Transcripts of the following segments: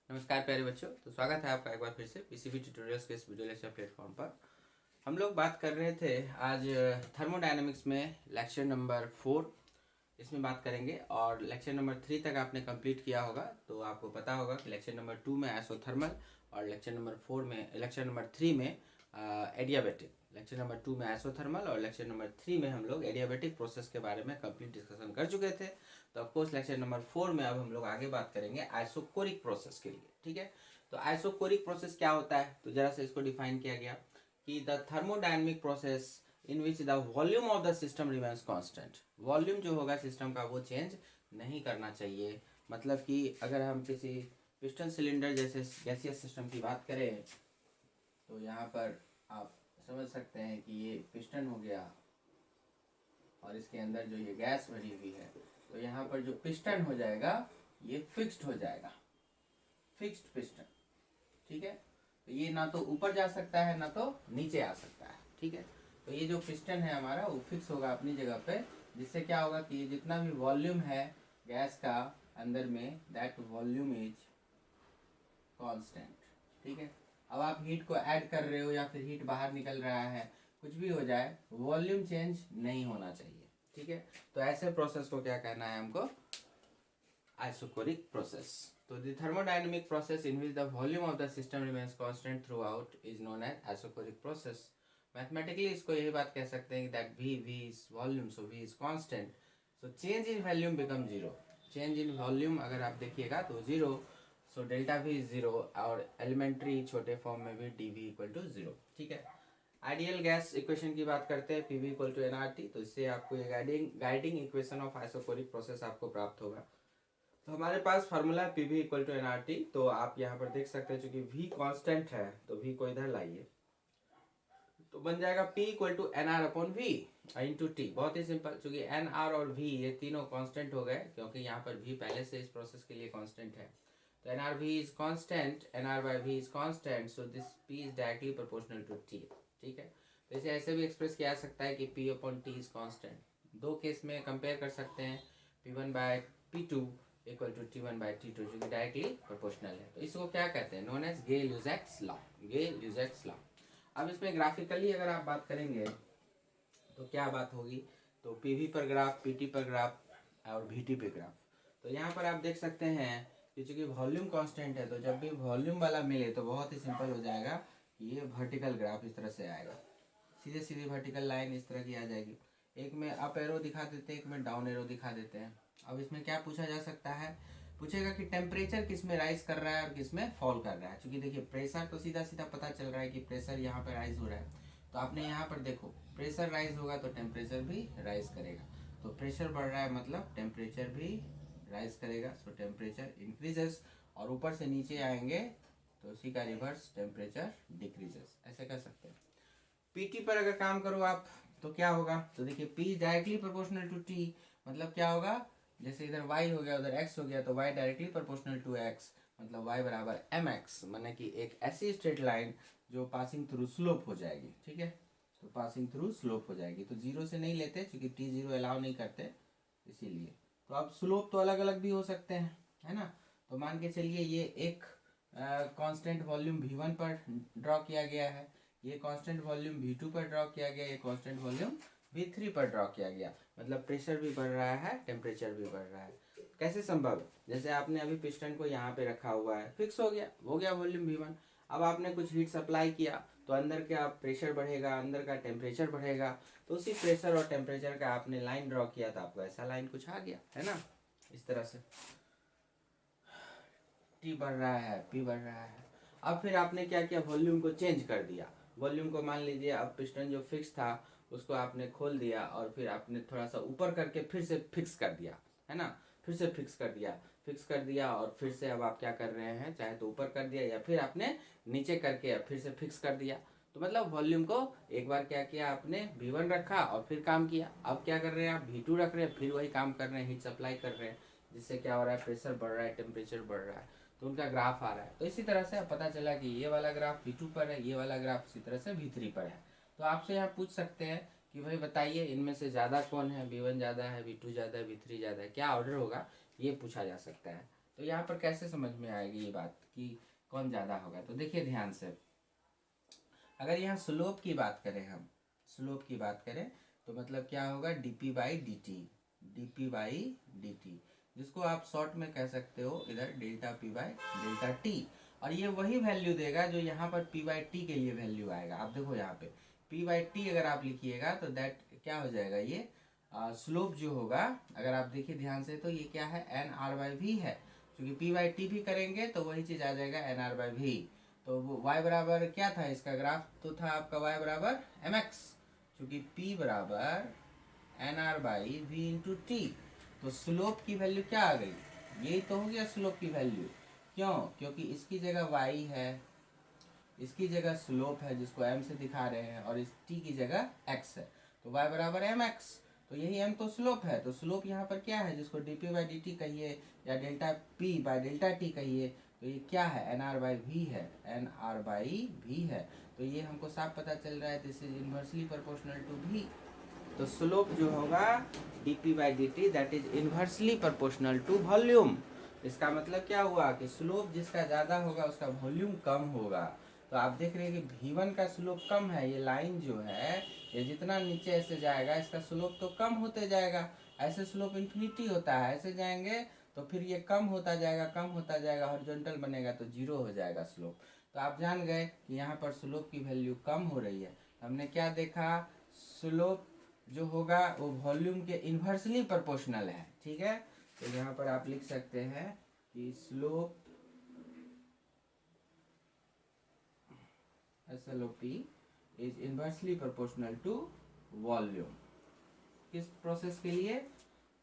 नमस्कार प्यारे बच्चों। तो स्वागत है आपका एक बार फिर से पीसीबी ट्यूटोरियल्स के इस वीडियो लेक्चर प्लेटफॉर्म पर। हम लोग बात कर रहे थे आज थर्मोडायनेमिक्स में लेक्चर नंबर 4 इसमें बात करेंगे और लेक्चर नंबर 3 तक आपने कंप्लीट किया होगा तो आपको पता होगा कि लेक्चर नंबर 2 में आइसोथर्मल और लेक्चर नंबर 3 में एडियाबेटिक। लेक्चर नंबर 2 में आइसोथर्मल और लेक्चर नंबर 3 में हम लोग एडियाबेटिक प्रोसेस के बारे में कंप्लीट डिस्कशन कर चुके थे। तो ऑफकोर्स लेक्चर नंबर 4 में अब हम लोग आगे बात करेंगे आइसोकोरिक प्रोसेस के लिए। ठीक है, तो आइसोकोरिक प्रोसेस क्या होता है, तो जरा से इसको डिफाइन किया गया कि the thermodynamic process in which the volume of the system remains constant. Volume जो होगा सिस्टम का वो चेंज नहीं करना चाहिए। मतलब कि अगर हम किसी पिस्टन सिलेंडर जैसे गैसियस सिस्टम की बात करें तो यहाँ पर आप समझ सकते हैं कि ये पिस्टन हो गया और इसके अंदर जो ये गैस भरी हुई है, तो यहाँ पर जो पिस्टन हो जाएगा ये फिक्स्ड हो जाएगा, फिक्स्ड पिस्टन। ठीक है, तो ये ना तो ऊपर जा सकता है ना तो नीचे आ सकता है। ठीक है, तो ये जो पिस्टन है हमारा वो फिक्स होगा अपनी जगह पे, जिससे क्या होगा कि ये जितना भी वॉल्यूम है गैस का अंदर में, दैट वॉल्यूम इज कांस्टेंट। ठीक है, अब आप हीट को ऐड कर रहे हो या फिर हीट बाहर निकल रहा है, कुछ भी हो जाए वॉल्यूम चेंज नहीं होना चाहिए। ठीक है, तो ऐसे प्रोसेस को क्या कहना है हमको, आइसोकोरिक प्रोसेस। तो the thermodynamic process in which the volume of the system remains constant throughout is known as isochoric process. Mathematically इसको यही बात कह सकते हैं that v is volume, so v is constant, so change in volume become zero. Change in volume अगर आप देखिएगा तो zero, so delta v is zero और एलिमेंट्री छोटे फॉर्म में भी dv इक्वल टू जीरो। ठीक है, आइडियल गैस इक्वेशन की बात करते हैं pv इक्वल टू nRT, तो इससे आपको ये guiding equation of isochoric process आपको प्राप्त होगा। तो हमारे पास फार्मूला है pv इक्वल टू nRT। तो आप यहाँ पर देख सकते हैं चूंकि v कांस्टेंट है तो v को इधर लाइए तो बन जाएगा p equal to N R upon V into T. बहुत ही सिंपल, चूंकि एन आर और v ये तीनों कांस्टेंट हो गए क्योंकि यहाँ पर v पहले से इस प्रोसेस के लिए कांस्टेंट है। तो N R V is constant, N R by V is constant, so this p is directly proportional to t। ठीक है, तो इसे ऐसे भी एक्सप्रेस किया जा सकता है कि p upon T is constant. दो केस में कंपेयर कर सकते हैं, p1 bye p2 equal to t1 by t2, जो कि डायरेक्टली प्रोपोर्शनल है। तो इसको क्या कहते हैं, नोन एज गे-ल्यूजैक्स लॉ। गे-ल्यूजैक्स लॉ। अब इसमें ग्राफिकली अगर आप बात करेंगे तो क्या बात होगी, तो पीवी पर ग्राफ, पीटी पर ग्राफ और भीटी पे ग्राफ। तो यहाँ पर आप देख सकते हैं कि चूंकि वॉल्यूम कांस्टेंट है तो जब भी वॉल्यूम वाला मिले तो बहुत ही सिंपल हो जाएगा कि ये वर्टिकल ग्राफ इस तरह से आएगा, सीधे सीधे वर्टिकल लाइन इस तरह की आ जाएगी। एक में अप एरो दिखा देते हैं, एक में डाउन एरो दिखा देते हैं। अब इसमें क्या पूछा जा सकता है, पूछेगा कि टेम्परेचर किस में राइज कर रहा है और किस में फॉल कर रहा है। क्योंकि देखिए प्रेशर तो सीधा सीधा पता चल रहा है कि प्रेशर यहाँ पर राइज हो रहा है, तो आपने यहाँ पर देखो प्रेशर राइज होगा तो टेम्परेचर भी राइज करेगा। तो प्रेशर बढ़ रहा है मतलब टेम्परेचर भी राइज करेगा, सो टेम्परेचर इंक्रीजेस। और ऊपर से नीचे आएंगे तो उसी का रिवर्स, टेम्परेचर डिक्रीजेस, ऐसे कर सकते हैं। पीटी पर अगर काम करो आप तो क्या होगा, तो देखिए P directly proportional to T, मतलब क्या होगा, जैसे इधर y हो गया उधर x हो गया तो y directly proportional to x, मतलब y बराबर mx, माने कि एक ऐसी स्ट्रेट लाइन जो पासिंग थ्रू स्लोप हो जाएगी। ठीक है, तो पासिंग थ्रू स्लोप हो जाएगी, तो जीरो से नहीं लेते क्योंकि टी जीरो अलाउ नहीं करते इसीलिए। तो अब स्लोप तो अलग अलग भी हो सकते हैं, है ना। तो मान के चलिए ये एक कांस्टेंट वॉल्यूम v1 पर ड्रॉ किया गया है, ये कांस्टेंट वॉल्यूम v2 पर ड्रॉ किया गया, ये कांस्टेंट वॉल्यूम v3 पर ड्रॉ किया गया। मतलब प्रेशर भी बढ़ रहा है, टेम्परेचर भी बढ़ रहा है। कैसे संभव, जैसे आपने अभी पिस्टन को यहाँ पे रखा हुआ है, फिक्स हो गया वॉल्यूम v1। अब आपने कुछ हीट सप्लाई किया तो अंदर का प्रेशर बढ़ेगा, अंदर का टेम्परेचर बढ़ेगा, तो उसी प्रेशर और टेम्परेचर का आपने लाइन ड्रॉ किया तो आपको ऐसा लाइन कुछ आ गया, है ना, इस तरह से टी बढ़ रहा है, पी बढ़ रहा है। अब फिर आपने क्या किया, वॉल्यूम को चेंज कर दिया। वॉल्यूम को मान लीजिए अब पिस्टन जो फिक्स था उसको आपने खोल दिया और फिर आपने थोड़ा सा ऊपर करके फिर से फिक्स कर दिया, है ना, फिर से फिक्स कर दिया और फिर से अब आप क्या कर रहे हैं, चाहे तो ऊपर कर दिया या फिर आपने नीचे करके फिर से फिक्स कर दिया। तो मतलब वॉल्यूम को एक बार क्या किया आपने v1 रखा और फिर काम किया। अब क्या कर रहे हैं आप, v2 रख रहे हैं, फिर वही काम कर रहे हैं, हीट सप्लाई कर रहे हैं, जिससे क्या हो रहा है, प्रेशर बढ़ रहा है, टेम्परेचर बढ़ रहा है, तो उनका ग्राफ आ रहा है। तो इसी तरह से पता चला कि ये वाला ग्राफ v2 पर है, ये वाला ग्राफ इसी तरह से v3 पर है। तो आपसे यहाँ पूछ सकते हैं कि भाई बताइए इनमें से ज़्यादा कौन है, v1 ज़्यादा है, v2 ज़्यादा है, v3 ज़्यादा है, क्या ऑर्डर होगा, ये पूछा जा सकता है। तो यहाँ पर कैसे समझ में आएगी ये बात कि कौन ज़्यादा होगा? तो देखिए ध्यान से, अगर यहाँ स्लोप की बात करें, हम स्लोप की बात करें तो मतलब क्या होगा, dp by D T, dp by D T, जिसको आप शॉर्ट में कह सकते हो इधर delta p by delta T. और ये वही वैल्यू देगा जो यहाँ पर p बाई टी के लिए वैल्यू आएगा। आप देखो यहाँ पे p बाई टी अगर आप लिखिएगा तो दैट क्या हो जाएगा, ये स्लोप जो होगा, अगर आप देखिए ध्यान से तो ये क्या है, एन आर बाई वी है। क्योंकि p बाई टी भी करेंगे तो वही चीज़ आ जाएगा एन आर बाई वी। तो वो y बराबर क्या था इसका ग्राफ, तो था आपका y बराबर एम एक्स, चूँकि p बराबर N R by V into T. तो स्लोप की वैल्यू क्या आ गई, यही तो हो गया स्लोप की वैल्यू। क्यों? क्योंकि इसकी जगह y है, इसकी जगह स्लोप है जिसको m से दिखा रहे हैं, और इस t की जगह x है, तो y बराबर एम एक्स। तो यही m तो स्लोप है, तो स्लोप यहाँ पर क्या है, जिसको D P by D T कहिए या delta p by delta T कहिए, तो ये क्या है, एन आर बाई वी है, एन आर बाई वी है। तो ये हमको साफ पता चल रहा है, this is inversely proportional to v। तो स्लोप जो होगा dp by D T that is inversely proportional to volume. इसका मतलब क्या हुआ कि स्लोप जिसका ज़्यादा होगा उसका वॉल्यूम कम होगा। तो आप देख रहे हैं कि v1 का स्लोप कम है, ये लाइन जो है ये जितना नीचे ऐसे जाएगा इसका स्लोप तो कम होते जाएगा। ऐसे स्लोप इन्फिनिटी होता है, ऐसे जाएंगे तो फिर ये कम होता जाएगा, कम होता जाएगा, हॉरिजॉन्टल बनेगा तो जीरो हो जाएगा स्लोप। तो आप जान गए कि यहाँ पर स्लोप की वैल्यू कम हो रही है। हमने क्या देखा, स्लोप जो होगा वो वॉल्यूम के इन्वर्सली प्रोपोर्शनल है। ठीक है, तो यहाँ पर आप लिख सकते हैं कि slope SLOP is inversely proportional to volume. किस प्रोसेस के लिए,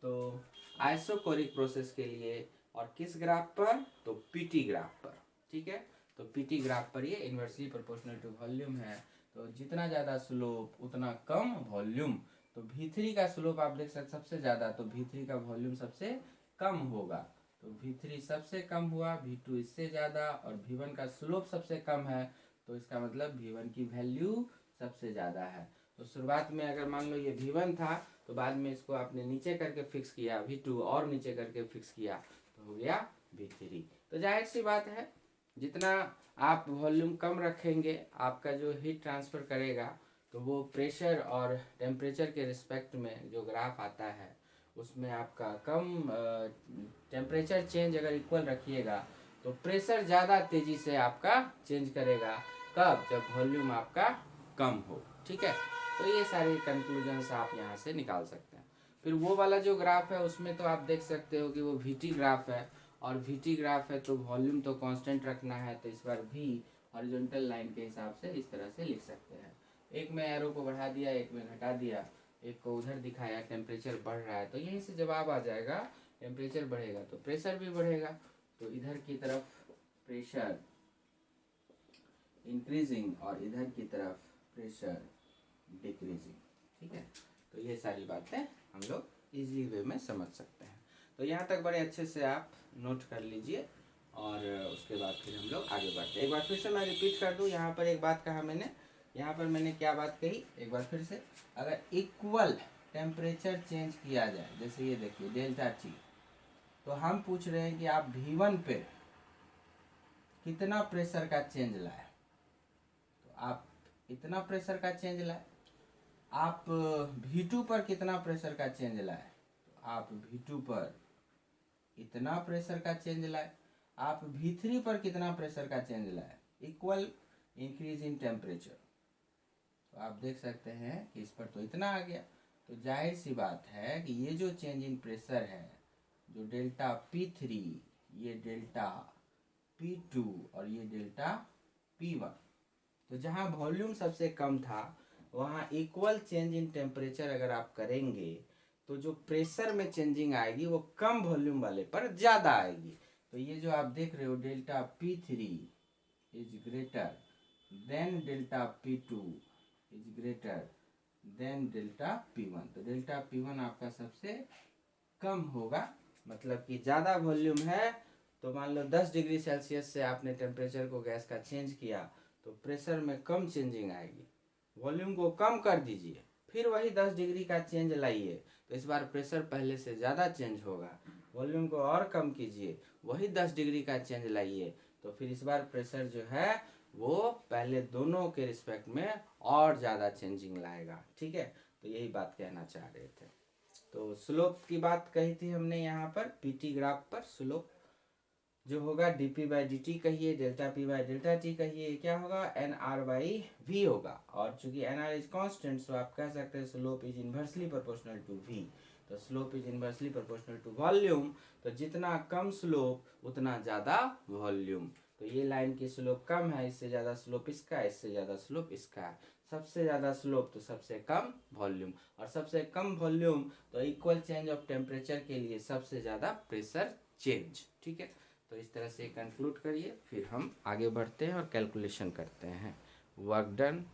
तो आइसोकोरिक प्रोसेस के लिए। और किस ग्राफ पर, तो पीटी ग्राफ पर। ठीक है, तो पीटी ग्राफ पर ये इन्वर्सली प्रोपोर्शनल टू वॉल्यूम है। तो जितना ज़्यादा स्लोप उतना कम वॉल्यूम। तो V3 का स्लोप आप देख सकते सबसे ज़्यादा, तो V3 का वॉल्यूम सबसे कम होगा। तो V3 सबसे कम हुआ, V2 इससे ज़्यादा, और V1 का स्लोप सबसे कम है, तो इसका मतलब V1 की वैल्यू सबसे ज़्यादा है। तो शुरुआत में अगर मान लो ये V1 था, तो बाद में इसको आपने नीचे करके फिक्स किया, V2 और नीचे करके फिक्स किया, तो हो गया V3। तो जाहिर सी बात है, जितना आप वॉल्यूम कम रखेंगे आपका जो हीट ट्रांसफ़र करेगा, तो वो प्रेशर और टेम्परेचर के रिस्पेक्ट में जो ग्राफ आता है उसमें आपका कम टेम्परेचर चेंज अगर इक्वल रखिएगा तो प्रेशर ज़्यादा तेज़ी से आपका चेंज करेगा। कब? जब वॉल्यूम आपका कम हो। ठीक है, तो ये सारे कंक्लूजन्स आप यहाँ से निकाल सकते हैं। फिर वो वाला जो ग्राफ है उसमें तो आप देख सकते हो कि वो VT ग्राफ है, और VT ग्राफ है तो वॉल्यूम तो कांस्टेंट रखना है, तो इस बार V हॉरिजॉन्टल लाइन के हिसाब से इस तरह से लिख सकते हैं। एक में एरो को बढ़ा दिया, एक में घटा दिया, एक को उधर दिखाया, टेम्परेचर बढ़ रहा है, तो यहीं से जवाब आ जाएगा, टेम्परेचर बढ़ेगा तो प्रेशर भी बढ़ेगा। तो इधर की तरफ प्रेशर इंक्रीजिंग और इधर की तरफ प्रेशर डिक्रीजिंग। ठीक है, तो ये सारी बातें हम लोग इजी वे में समझ सकते हैं। तो यहाँ तक बड़े अच्छे से आप नोट कर लीजिए, और उसके बाद फिर हम लोग आगे बढ़ते हैं। एक बार फिर से मैं रिपीट कर दूँ, यहाँ पर एक बात कहा मैंने, यहाँ पर मैंने क्या बात कही एक बार फिर से, अगर इक्वल टेम्परेचर चेंज किया जाए, जैसे ये देखिए डेल्टा टी, तो हम पूछ रहे हैं कि आप V1 पे कितना प्रेशर का चेंज लाए, तो आप इतना प्रेशर का चेंज लाए। आप V2 पर कितना प्रेशर का चेंज लाए, तो आप V2 पर इतना प्रेशर का चेंज लाए। आप V3 पर कितना प्रेशर का चेंज लाए, इक्वल इंक्रीज इन टेम्परेचर, तो आप देख सकते हैं कि इस पर तो इतना आ गया। तो जाहिर सी बात है कि ये जो चेंज इन प्रेशर है, जो डेल्टा P3, ये डेल्टा P2 और ये डेल्टा P1, तो जहाँ वॉल्यूम सबसे कम था वहाँ इक्वल चेंज इन टेम्परेचर अगर आप करेंगे तो जो प्रेशर में चेंजिंग आएगी वो कम वॉल्यूम वाले पर ज़्यादा आएगी। तो ये जो आप देख रहे हो delta P3 is greater than delta P2 is greater than delta P1, तो डेल्टा P1 आपका सबसे कम होगा। मतलब कि ज़्यादा वॉल्यूम है, तो मान लो 10 डिग्री सेल्सियस से आपने टेम्परेचर को गैस का चेंज किया तो प्रेशर में कम चेंजिंग आएगी। वॉल्यूम को कम कर दीजिए, फिर वही 10 डिग्री का चेंज लाइए, तो इस बार प्रेशर पहले से ज़्यादा चेंज होगा। वॉल्यूम को और कम कीजिए, वही 10 डिग्री का चेंज लाइए, तो फिर इस बार प्रेशर जो है वो पहले दोनों के रिस्पेक्ट में और ज़्यादा चेंजिंग लाएगा। ठीक है, तो यही बात कहना चाह रहे थे। तो स्लोप की बात कही थी हमने यहाँ पर, पीटी ग्राफ पर स्लोप जो होगा dp बाई डी टी कहिए, delta P by delta T कहिए, क्या होगा एन आर बाई वी होगा। और चूंकि एन आर इज कॉन्स्टेंट, तो आप कह सकते हैं slope is inversely proportional to V. तो slope is inversely proportional to volume, तो जितना कम स्लोप उतना ज़्यादा वॉल्यूम। तो ये लाइन की स्लोप कम है, इससे ज़्यादा स्लोप इसका है, इससे ज़्यादा स्लोप इसका है। सबसे ज़्यादा स्लोप तो सबसे कम वॉल्यूम, और सबसे कम वॉल्यूम तो इक्वल चेंज ऑफ टेम्परेचर के लिए सबसे ज़्यादा प्रेशर चेंज। ठीक है, तो इस तरह से कंक्लूड करिए, फिर हम आगे बढ़ते हैं और कैलकुलेशन करते हैं। वर्क डन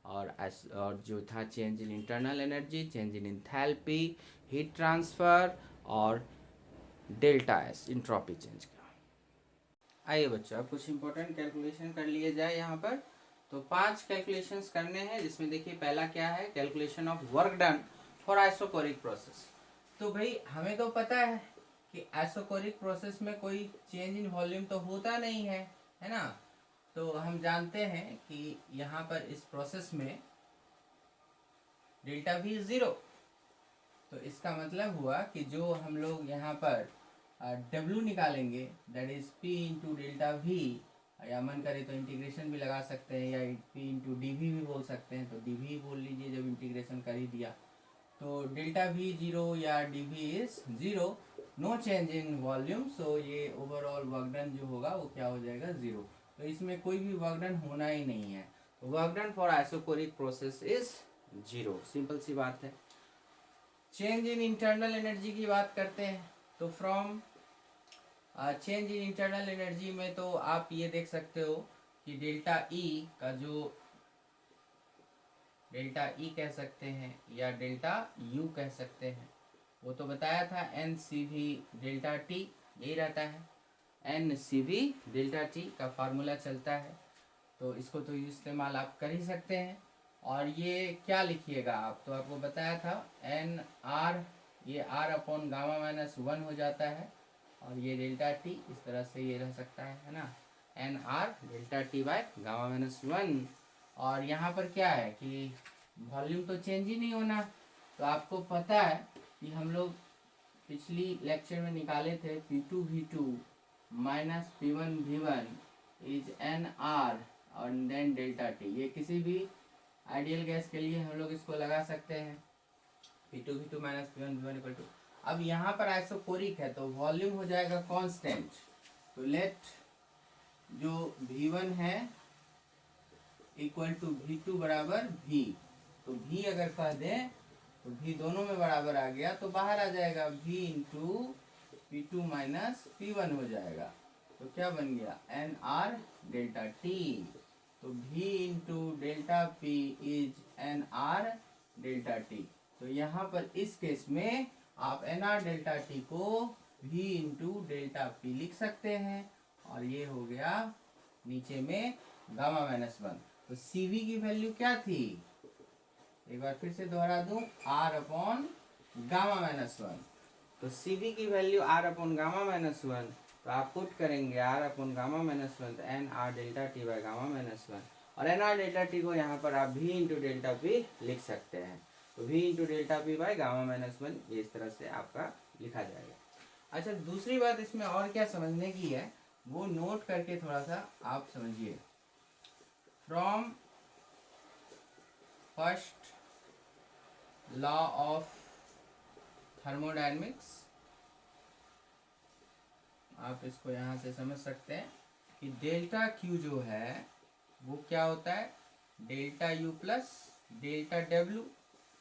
और जो था change in internal energy, change in enthalpy, heat transfer और डेल्टा एस इंट्रॉपी चेंज का। आइए बच्चों, अब कुछ इंपॉर्टेंट कैलकुलेशन कर लिए जाए यहाँ पर। तो 5 कैलकुलेशंस करने हैं, जिसमें देखिए पहला क्या है, calculation of work done for isochoric process. तो भाई हमें तो पता है कि आइसोकोरिक प्रोसेस में कोई चेंज इन वॉल्यूम तो होता नहीं है ना। तो हम जानते हैं कि यहाँ पर इस प्रोसेस में डेल्टा वी 0। तो इसका मतलब हुआ कि जो हम लोग यहाँ पर W निकालेंगे, that is P into delta we, या मन करे तो इंटीग्रेशन भी लगा सकते हैं, या P इंटू डी वी भी बोल सकते हैं। तो डी वी बोल लीजिए जब इंटीग्रेशन कर ही दिया। तो डेल्टा वी 0 या D V is 0, no change in volume, so ये ओवरऑल वर्क डन जो होगा वो क्या हो जाएगा 0। तो इसमें कोई भी वर्क डन होना ही नहीं है। तो work done for isochoric process is 0, simple सी बात है। चेंज इन इंटरनल एनर्जी की बात करते हैं। तो from change in internal energy में तो आप ये देख सकते हो कि डेल्टा ई का जो डेल्टा ई कह सकते हैं या डेल्टा यू कह सकते हैं, वो तो बताया था N C V delta T, यही रहता है। N C V delta T का फार्मूला चलता है, तो इसको तो इस्तेमाल आप कर ही सकते हैं। और ये क्या लिखिएगा आप, तो आपको बताया था एन आर, ये आर अपॉन गामा माइनस 1 हो जाता है, और ये डेल्टा टी इस तरह से ये रह सकता है ना, N R delta T by gamma minus 1। और यहाँ पर क्या है कि वॉल्यूम तो चेंज ही नहीं होना। तो आपको पता है कि हम लोग पिछली लेक्चर में निकाले थे P2 V2 minus P1 V1 is N R और देन डेल्टा टी। ये किसी भी आइडियल गैस के लिए हम लोग इसको लगा सकते हैं, P2 V2 minus P1 V1 equal to. अब यहाँ पर आइसोकोरिक है तो वॉल्यूम हो जाएगा कांस्टेंट। तो लेट जो V1 है इक्वल टू V2 बराबर V। तो V अगर कह दें तो V दोनों में बराबर आ गया, तो बाहर आ जाएगा V into P2 minus P1 हो जाएगा। तो क्या बन गया एन आर डेल्टा टी। तो V into delta P is N R delta T. तो यहाँ पर इस केस में आप एन आर डेल्टा टी को V इंटू डेल्टा पी लिख सकते हैं, और ये हो गया नीचे में गामा माइनस 1। तो CV की वैल्यू क्या थी, एक बार फिर से दोहरा दूं, R अपॉन गामा माइनस 1। तो CV की value R upon gamma minus 1, तो आप पुट करेंगे R अपॉन गामा माइनस 1, तो N R delta T by gamma minus 1। और एन आर डेल्टा टी को यहाँ पर आप V इंटू डेल्टा पी लिख सकते हैं। तो V into delta P by gamma minus 1, ये इस तरह से आपका लिखा जाएगा। अच्छा, दूसरी बात इसमें और क्या समझने की है वो नोट करके थोड़ा सा आप समझिए। From first law of thermodynamics, आप इसको यहाँ से समझ सकते हैं कि डेल्टा क्यू जो है वो क्या होता है, delta U plus delta W.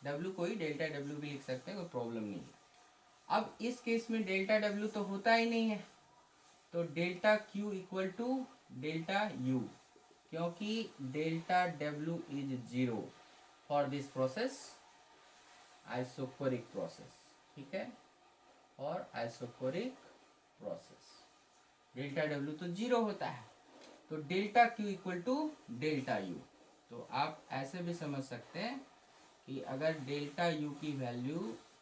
W को ही डेल्टा डब्ल्यू भी लिख सकते हैं, कोई प्रॉब्लम नहीं है। अब इस केस में डेल्टा डब्ल्यू तो होता ही नहीं है, तो delta Q equal to delta U, क्योंकि delta W is 0 for this process, isochoric process. ठीक है, और आइसोकोरिक प्रोसेस डेल्टा डब्ल्यू तो 0 होता है, तो delta Q equal to delta U. तो आप ऐसे भी समझ सकते हैं कि अगर डेल्टा यू की वैल्यू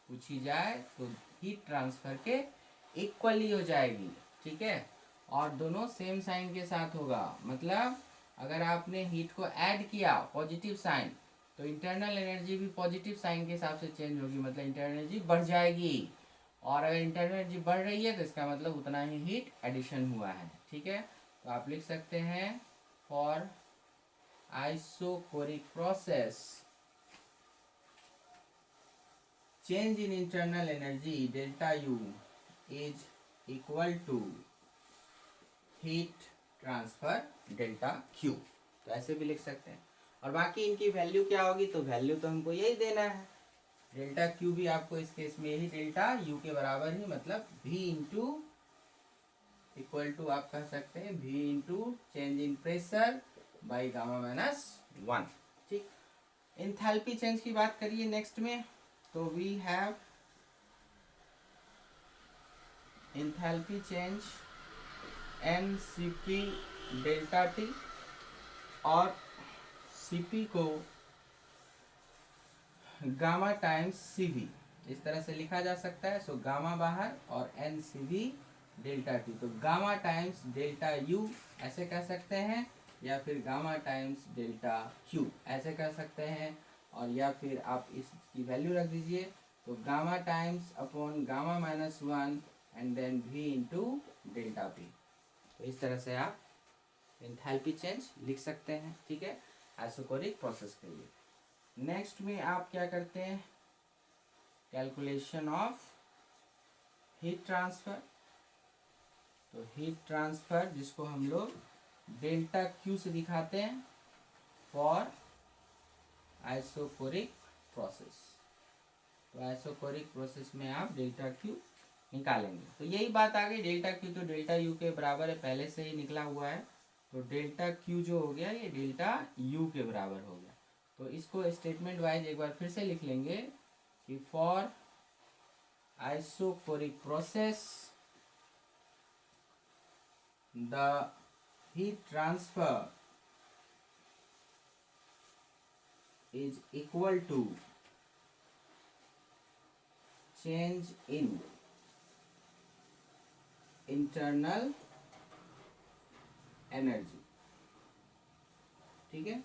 पूछी जाए तो हीट ट्रांसफर के इक्वली हो जाएगी, ठीक है, और दोनों सेम साइन के साथ होगा। मतलब अगर आपने हीट को ऐड किया पॉजिटिव साइन, तो इंटरनल एनर्जी भी पॉजिटिव साइन के हिसाब से चेंज होगी, मतलब इंटरनल एनर्जी बढ़ जाएगी। और अगर इंटरनल एनर्जी बढ़ रही है तो इसका मतलब उतना ही हीट एडिशन हुआ है, ठीक है। तो आप लिख सकते हैं for isochoric process change in internal energy delta U is equal to heat transfer delta Q। तो ऐसे भी लिख सकते हैं। और बाकी इनकी वैल्यू क्या होगी, तो वैल्यू तो हमको यही देना है, डेल्टा Q भी आपको इस केस में यही डेल्टा U के बराबर ही, मतलब V इंटू इक्वल टू आप कह सकते हैं V into change in pressure by gamma minus 1, ठीक। एंथैल्पी चेंज की बात करिए नेक्स्ट में, तो we have enthalpy change NCP delta T, और Cp को गामा टाइम्स CV इस तरह से लिखा जा सकता है। सो गामा बाहर और NCV डेल्टा T, तो गामा टाइम्स डेल्टा U ऐसे कह सकते हैं, या फिर गामा टाइम्स डेल्टा Q ऐसे कह सकते हैं, और या फिर आप इसकी वैल्यू रख दीजिए, तो gamma times upon gamma minus 1 and then V into delta P। तो इस तरह से आप एंथैल्पी चेंज लिख सकते हैं, ठीक है, आइसोकोरिक प्रोसेस के लिए। नेक्स्ट में आप क्या करते हैं, कैलकुलेशन ऑफ हीट ट्रांसफर। तो हीट ट्रांसफर जिसको हम लोग डेल्टा Q से दिखाते हैं फॉर आइसोकोरिक प्रोसेस। तो आइसोकोरिक प्रोसेस में आप डेल्टा Q निकालेंगे। तो यही बात आ गई, डेल्टा Q तो डेल्टा U के बराबर है, पहले से ही निकला हुआ है। तो डेल्टा Q जो हो गया ये डेल्टा U के बराबर हो गया। तो इसको स्टेटमेंट वाइज एक बार फिर से लिख लेंगे कि for isochoric process the heat transfer is equal to change in internal energy, ठीक है,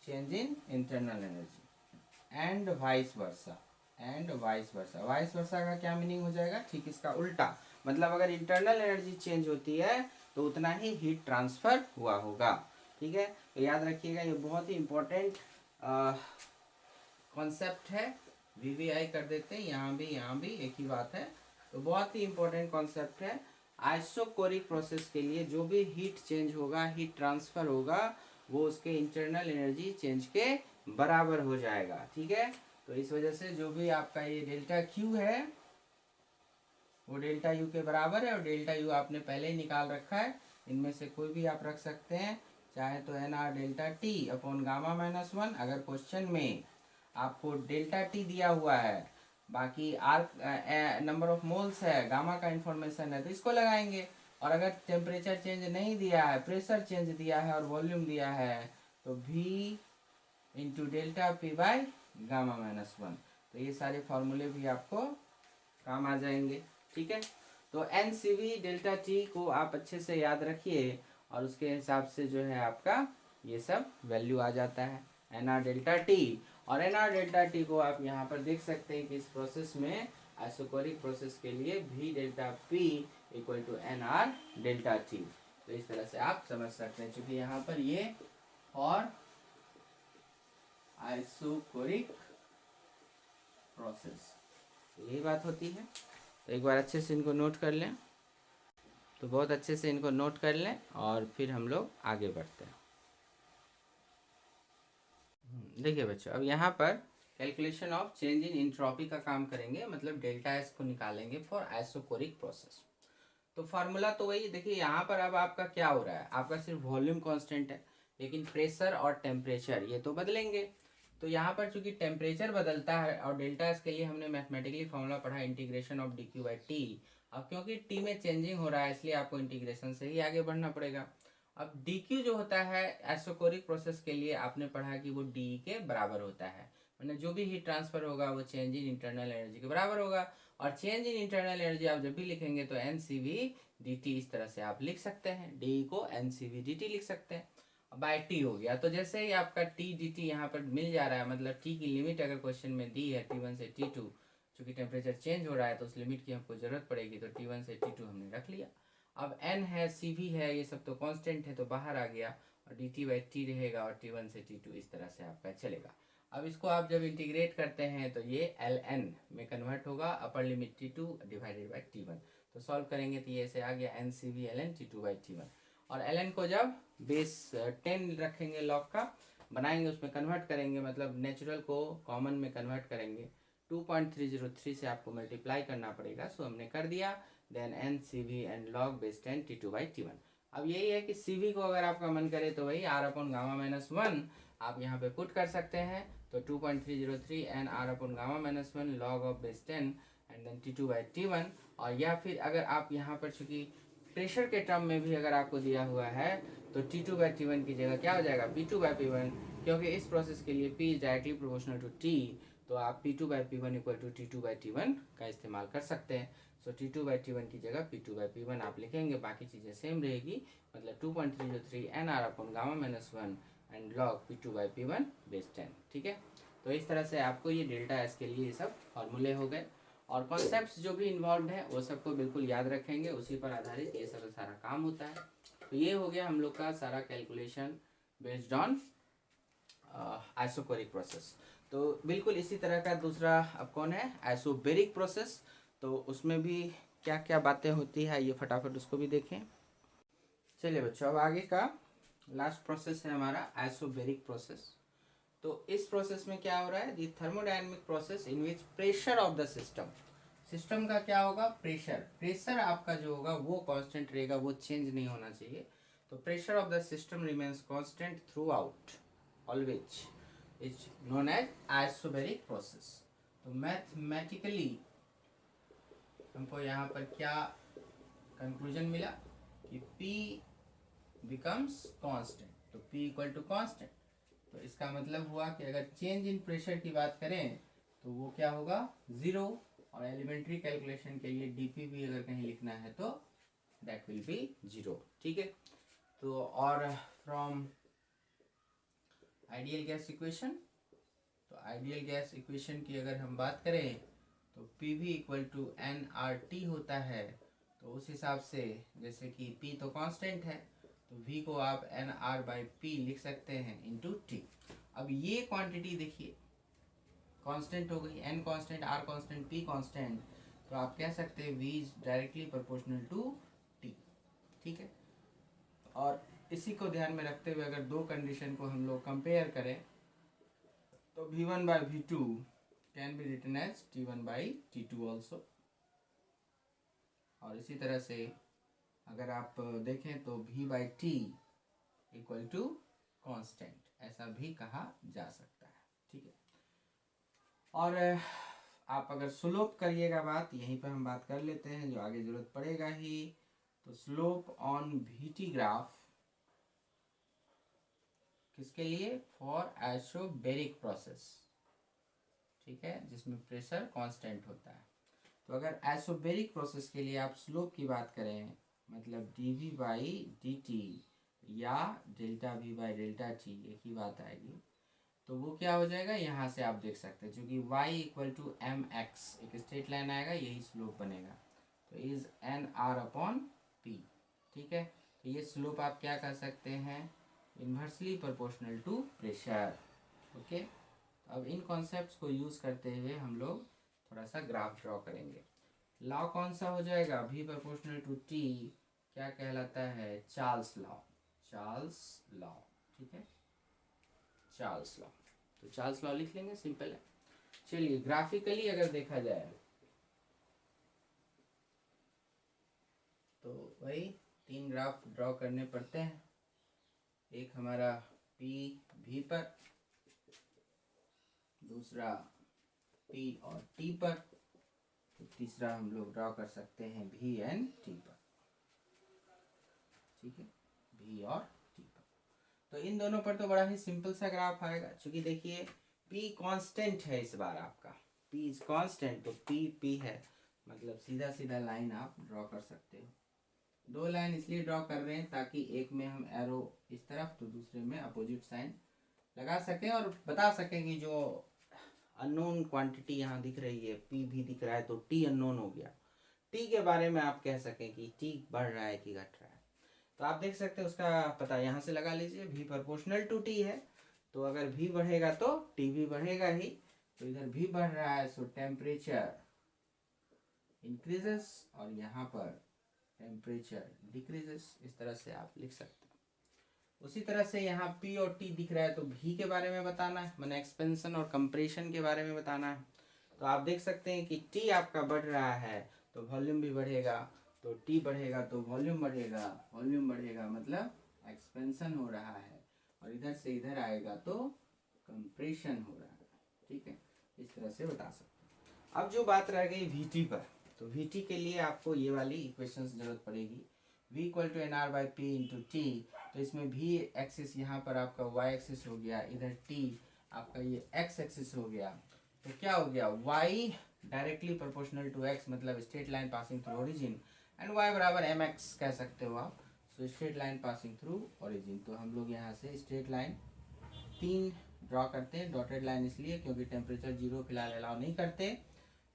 change in internal energy and vice versa. And vice versa, vice versa का क्या मीनिंग हो जाएगा, ठीक इसका उल्टा, मतलब अगर इंटरनल एनर्जी चेंज होती है तो उतना ही हीट ट्रांसफर हुआ होगा, ठीक है। तो याद रखिएगा, ये बहुत ही इंपॉर्टेंट कॉन्सेप्ट है। VVI कर देते हैं, यहाँ भी एक ही बात है। तो बहुत ही इंपॉर्टेंट कॉन्सेप्ट है। आइसोकोरिक प्रोसेस के लिए जो भी हीट चेंज होगा, हीट ट्रांसफर होगा, वो उसके इंटरनल एनर्जी चेंज के बराबर हो जाएगा, ठीक है। तो इस वजह से जो भी आपका ये डेल्टा Q है वो डेल्टा U के बराबर है, और डेल्टा U आपने पहले ही निकाल रखा है, इनमें से कोई भी आप रख सकते हैं, चाहे तो NR delta T upon gamma minus 1। अगर क्वेश्चन में आपको डेल्टा T दिया हुआ है, बाकी आर नंबर ऑफ मोल्स है, गामा का इंफॉर्मेशन है, तो इसको लगाएंगे। और अगर टेम्परेचर चेंज नहीं दिया है, प्रेशर चेंज दिया है और वॉल्यूम दिया है, तो V into delta P by gamma minus 1। तो ये सारे फॉर्मूले भी आपको काम आ जाएंगे, ठीक है। तो NCV डेल्टा T को आप अच्छे से याद रखिए, और उसके हिसाब से जो है आपका ये सब वैल्यू आ जाता है, NR डेल्टा T। और NR डेल्टा T को आप यहाँ पर देख सकते हैं कि इस प्रोसेस में, आइसोकोरिक प्रोसेस के लिए V delta P equal to NR delta T। तो इस तरह से आप समझ सकते हैं, क्योंकि यहाँ पर ये और आइसोकोरिक प्रोसेस यही बात होती है। तो एक बार अच्छे से इनको नोट कर लें, तो बहुत अच्छे से इनको नोट कर लें, और फिर हम लोग आगे बढ़ते हैं। देखिए बच्चों, अब यहाँ पर calculation of change in entropy का काम करेंगे, मतलब डेल्टा एस को निकालेंगे फॉर आइसोकोरिक प्रोसेस। तो फार्मूला तो वही, देखिए यहाँ पर अब आपका क्या हो रहा है, आपका सिर्फ वॉल्यूम कांस्टेंट है, लेकिन प्रेशर और टेम्परेचर ये तो बदलेंगे। तो यहाँ पर चूंकि टेम्परेचर बदलता है, और डेल्टा एस के लिए हमने मैथमेटिकली फॉर्मूला पढ़ा integration of D Q by T. अब क्योंकि टी में चेंजिंग हो रहा है, इसलिए आपको इंटीग्रेशन से ही आगे बढ़ना पड़ेगा। अब डी क्यू जो होता है आइसोकोरिक प्रोसेस के लिए, आपने पढ़ा कि वो डी के बराबर होता है, मतलब जो भी हीट ट्रांसफर होगा वो चेंज इन इंटरनल एनर्जी के बराबर होगा। और चेंज इन इंटरनल एनर्जी आप जब भी लिखेंगे तो एनसीवी dt इस तरह से आप लिख सकते हैं, डी को एनसीवी dt लिख सकते हैं, बाय टी हो गया। तो जैसे ही आपका टी dt यहाँ पर मिल जा रहा है, मतलब टी की लिमिट अगर क्वेश्चन में दी है T1 से T2, चूँकि टेम्परेचर चेंज हो रहा है तो उस लिमिट की हमको ज़रूरत पड़ेगी, तो T1 से T2 हमने रख लिया। अब n है, CV है, ये सब तो कांस्टेंट है तो बाहर आ गया, और dt बाई टी रहेगा, और T1 से T2 इस तरह से आपका चलेगा। अब इसको आप जब इंटीग्रेट करते हैं तो ये ln में कन्वर्ट होगा, upper limit T2 divided by T1, तो सॉल्व करेंगे तो ये ऐसे आ गया NCV ln T2 by T1। और ln को जब बेस 10 रखेंगे, लॉग का बनाएंगे, उसमें कन्वर्ट करेंगे, मतलब नेचुरल को कॉमन में कन्वर्ट करेंगे, 2.303 से आपको मल्टीप्लाई करना पड़ेगा, सो हमने कर दिया। Then n C V and log base 10 T2 by T1। अब यही है कि CV को अगर आपका मन करे तो वही R अपॉन गामा माइनस 1 आप यहाँ पे पुट कर सकते हैं, तो 2.303 n R upon gamma minus 1 log of base 10 and then T2 by T1। और या फिर अगर आप यहाँ पर चूँकि प्रेशर के टर्म में भी अगर आपको दिया हुआ है तो T2 बाई T1 की जगह क्या हो जाएगा P2 बाई P1, क्योंकि इस प्रोसेस के लिए P is directly proportional to T, तो आप P2 by P1 equal to T2 by T1 का इस्तेमाल कर सकते हैं। सो T2 बाई T1 की जगह P2 बाई P1 आप लिखेंगे, बाकी चीज़ें सेम रहेगी, मतलब 2.303 n R upon gamma minus 1 and log P2 by P1 base 10। ठीक है, तो इस तरह से आपको ये डेल्टा एस के लिए ये सब फॉर्मूले हो गए, और कॉन्सेप्ट्स जो भी इन्वॉल्व हैं वो सबको बिल्कुल याद रखेंगे, उसी पर आधारित ये सब सारा काम होता है। तो ये हो गया हम लोग का सारा calculation based on isochoric process. तो बिल्कुल इसी तरह का दूसरा अब कौन है, आइसोबेरिक प्रोसेस, तो उसमें भी क्या क्या बातें होती है ये फटाफट उसको भी देखें। चलिए बच्चों, अब आगे का लास्ट प्रोसेस है हमारा आइसोबेरिक प्रोसेस। तो इस प्रोसेस में क्या हो रहा है, the thermodynamic process in which pressure of the system का क्या होगा, प्रेशर आपका जो होगा वो कांस्टेंट रहेगा, वो चेंज नहीं होना चाहिए। तो pressure of the system remains constant throughout always is known as isobaric process. तो मैथमेटिकली हमको यहाँ पर क्या कंक्लूजन मिला कि P बिकम्स कांस्टेंट, तो P इक्वल टू कांस्टेंट, तो इसका मतलब हुआ कि अगर चेंज इन प्रेशर की बात करें तो वो क्या होगा, 0, और एलिमेंट्री कैलकुलेशन के लिए dp भी अगर कहीं लिखना है तो दैट विल बी 0। ठीक है, तो और फ्रॉम आइडियल गैस इक्वेशन, तो आइडियल गैस इक्वेशन की अगर हम बात करें तो PV इक्वल टू nRT होता है, तो उस हिसाब से जैसे कि P तो कांस्टेंट है तो V को आप nR बाई P लिख सकते हैं इंटू T। अब ये क्वांटिटी देखिए कांस्टेंट हो गई, n constant, R constant, P constant, तो आप कह सकते हैं V is directly proportional to T। ठीक है, और इसी को ध्यान में रखते हुए अगर दो कंडीशन को हम लोग कंपेयर करें तो V1 by V2 can be written as T1 by T2 also. और इसी तरह से अगर आप देखें तो V by T equal to constant, ऐसा भी कहा जा सकता है। ठीक है, और आप अगर स्लोप करिएगा बात, यहीं पर हम बात कर लेते हैं जो आगे जरूरत पड़ेगा ही। तो स्लोप ऑन VT ग्राफ किसके लिए, फॉर आइसोबेरिक प्रोसेस, ठीक है, जिसमें प्रेशर कांस्टेंट होता है। तो अगर आइसोबेरिक प्रोसेस के लिए आप स्लोप की बात करें, मतलब dV बाई dt या delta V by delta T, एक ही बात आएगी, तो वो क्या हो जाएगा, यहाँ से आप देख सकते हैं क्योंकि y इक्वल टू mx एक स्ट्रेट लाइन आएगा, यही स्लोप बनेगा, तो इज nR अपॉन P। ठीक है, तो ये स्लोप आप क्या कर सकते हैं, inversely proportional to pressure. Okay, अब इन कॉन्सेप्ट्स को यूज़ करते हुए हम लोग थोड़ा सा ग्राफ ड्रॉ करेंगे। लॉ कौन सा हो जाएगा, V प्रोपोर्शनल टू T क्या कहलाता है, चार्ल्स लॉ, चार्ल्स लॉ। ठीक है, चार्ल्स लॉ, तो चार्ल्स लॉ लिख लेंगे, सिंपल है। चलिए ग्राफिकली अगर देखा जाए तो वही 3 ग्राफ ड्रॉ करने पड़ते हैं, एक हमारा P V पर, दूसरा P और T पर, तो तीसरा हम लोग ड्रॉ कर सकते हैं V एंड T पर। ठीक है, V और T पर, तो इन दोनों पर तो बड़ा ही सिंपल सा ग्राफ आएगा, क्योंकि देखिए P कांस्टेंट है, इस बार आपका P इज कांस्टेंट, तो P है, मतलब सीधा सीधा लाइन आप ड्रॉ कर सकते हो। 2 लाइन इसलिए ड्रॉ कर रहे हैं ताकि एक में हम एरो इस तरफ तो दूसरे में अपोजिट साइन लगा सकें और बता सकें कि जो अननोन क्वांटिटी यहाँ दिख रही है पी भी दिख रहा है तो टी अननोन हो गया। टी के बारे में आप कह सकें कि टी बढ़ रहा है कि घट रहा है। तो आप देख सकते हैं उसका पता यहाँ से लगा लीजिए, भी प्रोपोर्शनल टू टी है तो अगर भी बढ़ेगा तो टी भी बढ़ेगा ही। तो इधर भी बढ़ रहा है सो टेम्परेचर इंक्रीजेस और यहाँ पर टेम्परेचर डिक्रीजेस। इस तरह से आप लिख सकते हैं। उसी तरह से यहाँ P और T दिख रहा है तो V के बारे में बताना है, मैंने एक्सपेंशन और कंप्रेशन के बारे में बताना है। तो आप देख सकते हैं कि T आपका बढ़ रहा है तो वॉल्यूम भी बढ़ेगा, तो T बढ़ेगा तो वॉल्यूम बढ़ेगा, वॉल्यूम बढ़ेगा मतलब एक्सपेंशन हो रहा है, और इधर से इधर आएगा तो कंप्रेशन हो रहा है। ठीक है, इस तरह से बता सकते हैं। अब जो बात रह गई VT पर, तो VT के लिए आपको ये वाली इक्वेशन की जरूरत पड़ेगी, V equal to NR/P into T. तो इसमें V एक्सिस यहाँ पर आपका Y एक्सिस हो गया, इधर T आपका ये X एक्सिस हो गया। तो क्या हो गया, Y directly proportional to X मतलब straight line passing through origin, and Y बराबर mx कह सकते हो आप। So straight line passing through origin. तो हम लोग यहाँ से स्ट्रेट लाइन 3 ड्रॉ करते हैं, डॉटेड लाइन इसलिए क्योंकि टेम्परेचर 0 फिलहाल अलाउ नहीं करते।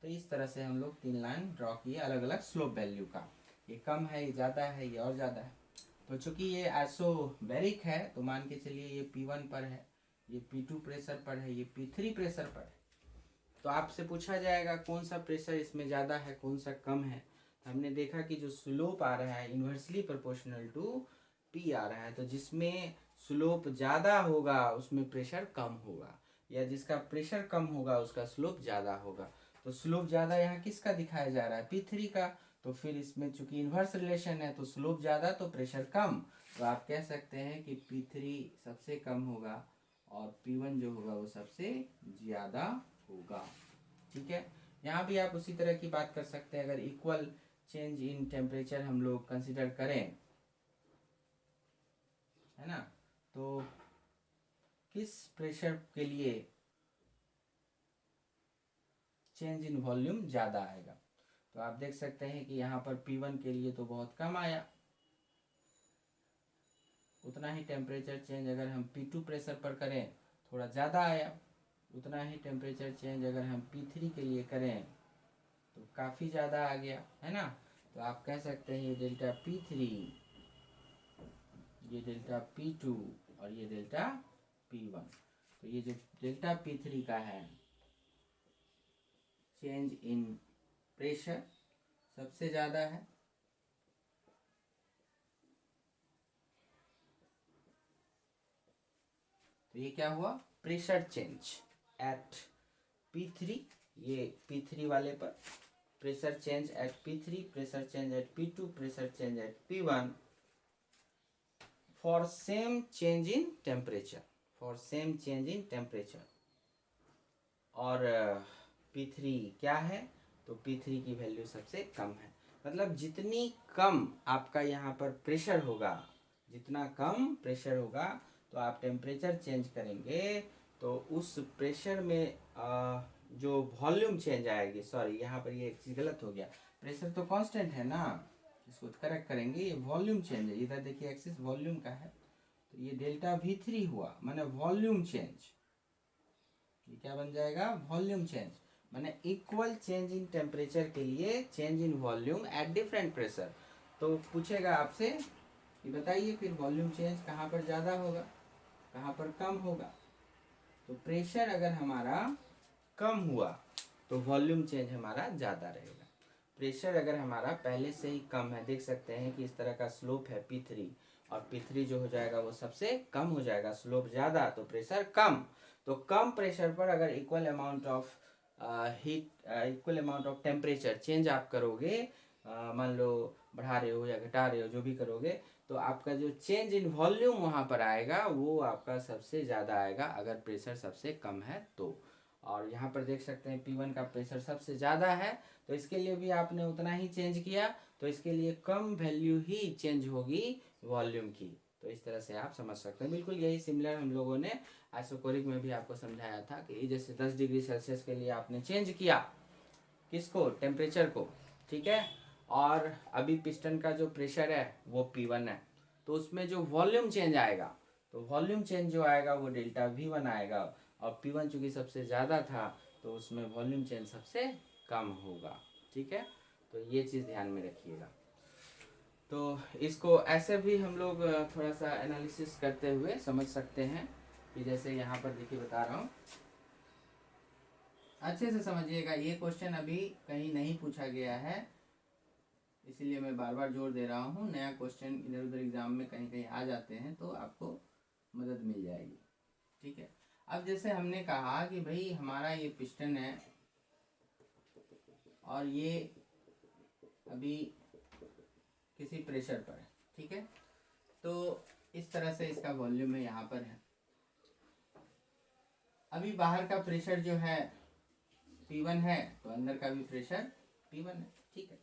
तो इस तरह से हम लोग 3 लाइन ड्रॉ किए अलग अलग स्लोप वैल्यू का, ये कम है, ये ज़्यादा है, ये और ज़्यादा है। तो चूंकि ये आइसोबैरिक है तो मान के चलिए ये P1 पर है, ये P2 प्रेशर पर है, ये P3 प्रेशर पर है। तो आपसे पूछा जाएगा कौन सा प्रेशर इसमें ज़्यादा है कौन सा कम है। तो हमने देखा कि जो स्लोप आ रहा है इन्वर्सली प्रोपोर्शनल टू P आ रहा है, तो जिसमें स्लोप ज़्यादा होगा उसमें प्रेशर कम होगा, या जिसका प्रेशर कम होगा उसका स्लोप ज़्यादा होगा। तो स्लोप ज़्यादा यहाँ किसका दिखाया जा रहा है, P3 का। तो फिर इसमें चूंकि इन्वर्स रिलेशन है तो स्लोप ज़्यादा तो प्रेशर कम। तो आप कह सकते हैं कि P3 सबसे कम होगा और P1 जो होगा वो सबसे ज़्यादा होगा। ठीक है, यहाँ भी आप उसी तरह की बात कर सकते हैं। अगर इक्वल चेंज इन टेम्परेचर हम लोग कंसिडर करें, है ना, तो किस प्रेशर के लिए चेंज इन वॉल्यूम ज़्यादा आएगा। तो आप देख सकते हैं कि यहाँ पर P1 के लिए तो बहुत कम आया, उतना ही टेम्परेचर चेंज अगर हम P2 प्रेशर पर करें थोड़ा ज़्यादा आया, उतना ही टेम्परेचर चेंज अगर हम P3 के लिए करें तो काफ़ी ज़्यादा आ गया, है ना। तो आप कह सकते हैं ये डेल्टा P3, ये डेल्टा P2 और ये डेल्टा P1। तो ये जो डेल्टा P3 का है चेंज इन प्रेशर सबसे ज़्यादा है। तो ये क्या हुआ, प्रेशर चेंज एट P3, ये P3 वाले पर pressure change at P3, pressure change at P2, pressure change at P1 for same change in temperature, for same change in temperature. और P3 क्या है, तो P3 की वैल्यू सबसे कम है। मतलब जितनी कम आपका यहाँ पर प्रेशर होगा, जितना कम प्रेशर होगा तो आप टेम्परेचर चेंज करेंगे तो उस प्रेशर में जो वॉल्यूम चेंज आएगी, सॉरी यहाँ पर ये एक चीज़ गलत हो गया, प्रेशर तो कांस्टेंट है ना, इसको करेक्ट करेंगे, ये वॉल्यूम चेंज है। इधर देखिए एक्सिस वॉल्यूम का है, तो ये डेल्टा V3 हुआ माने वॉल्यूम चेंज। ये क्या बन जाएगा, वॉल्यूम चेंज, माने इक्वल चेंज इन टेम्परेचर के लिए change in volume at different pressure. तो पूछेगा आपसे कि बताइए फिर वॉल्यूम चेंज कहाँ पर ज़्यादा होगा कहाँ पर कम होगा। तो प्रेशर अगर हमारा कम हुआ तो वॉल्यूम चेंज हमारा ज़्यादा रहेगा। प्रेशर अगर हमारा पहले से ही कम है, देख सकते हैं कि इस तरह का स्लोप है P3, और P3 जो हो जाएगा वो सबसे कम हो जाएगा, स्लोप ज़्यादा तो प्रेशर कम। तो कम प्रेशर पर अगर equal amount of equal amount of temperature change आप करोगे, मान लो बढ़ा रहे हो या घटा रहे हो जो भी करोगे, तो आपका जो चेंज इन वॉल्यूम वहाँ पर आएगा वो आपका सबसे ज़्यादा आएगा अगर प्रेशर सबसे कम है तो। और यहाँ पर देख सकते हैं P1 का प्रेशर सबसे ज़्यादा है तो इसके लिए भी आपने उतना ही चेंज किया, तो इसके लिए कम वैल्यू ही चेंज होगी वॉल्यूम की। तो इस तरह से आप समझ सकते हैं। बिल्कुल यही सिमिलर हम लोगों ने आइसोकोरिक में भी आपको समझाया था कि जैसे 10 डिग्री सेल्सियस के लिए आपने चेंज किया किसको, टेम्परेचर को, ठीक है। और अभी पिस्टन का जो प्रेशर है वो P1 है, तो उसमें जो वॉल्यूम चेंज आएगा, तो वॉल्यूम चेंज जो आएगा वो डेल्टा V1 आएगा, और P1 चूँकि सबसे ज़्यादा था तो उसमें वॉल्यूम चेंज सबसे कम होगा, ठीक है। तो ये चीज़ ध्यान में रखिएगा। तो इसको ऐसे भी हम लोग थोड़ा सा एनालिसिस करते हुए समझ सकते हैं कि जैसे यहाँ पर देखिए बता रहा हूँ, अच्छे से समझिएगा। ये क्वेश्चन अभी कहीं नहीं पूछा गया है, इसीलिए मैं बार बार जोर दे रहा हूँ। नया क्वेश्चन इधर उधर एग्जाम में कहीं कहीं आ जाते हैं तो आपको मदद मिल जाएगी, ठीक है। अब जैसे हमने कहा कि भाई हमारा ये पिस्टन है और ये अभी किसी प्रेशर पर है, ठीक है। तो इस तरह से इसका वॉल्यूम है, यहाँ पर है। अभी बाहर का प्रेशर जो है P1 है, तो अंदर का भी प्रेशर P1 है, ठीक है।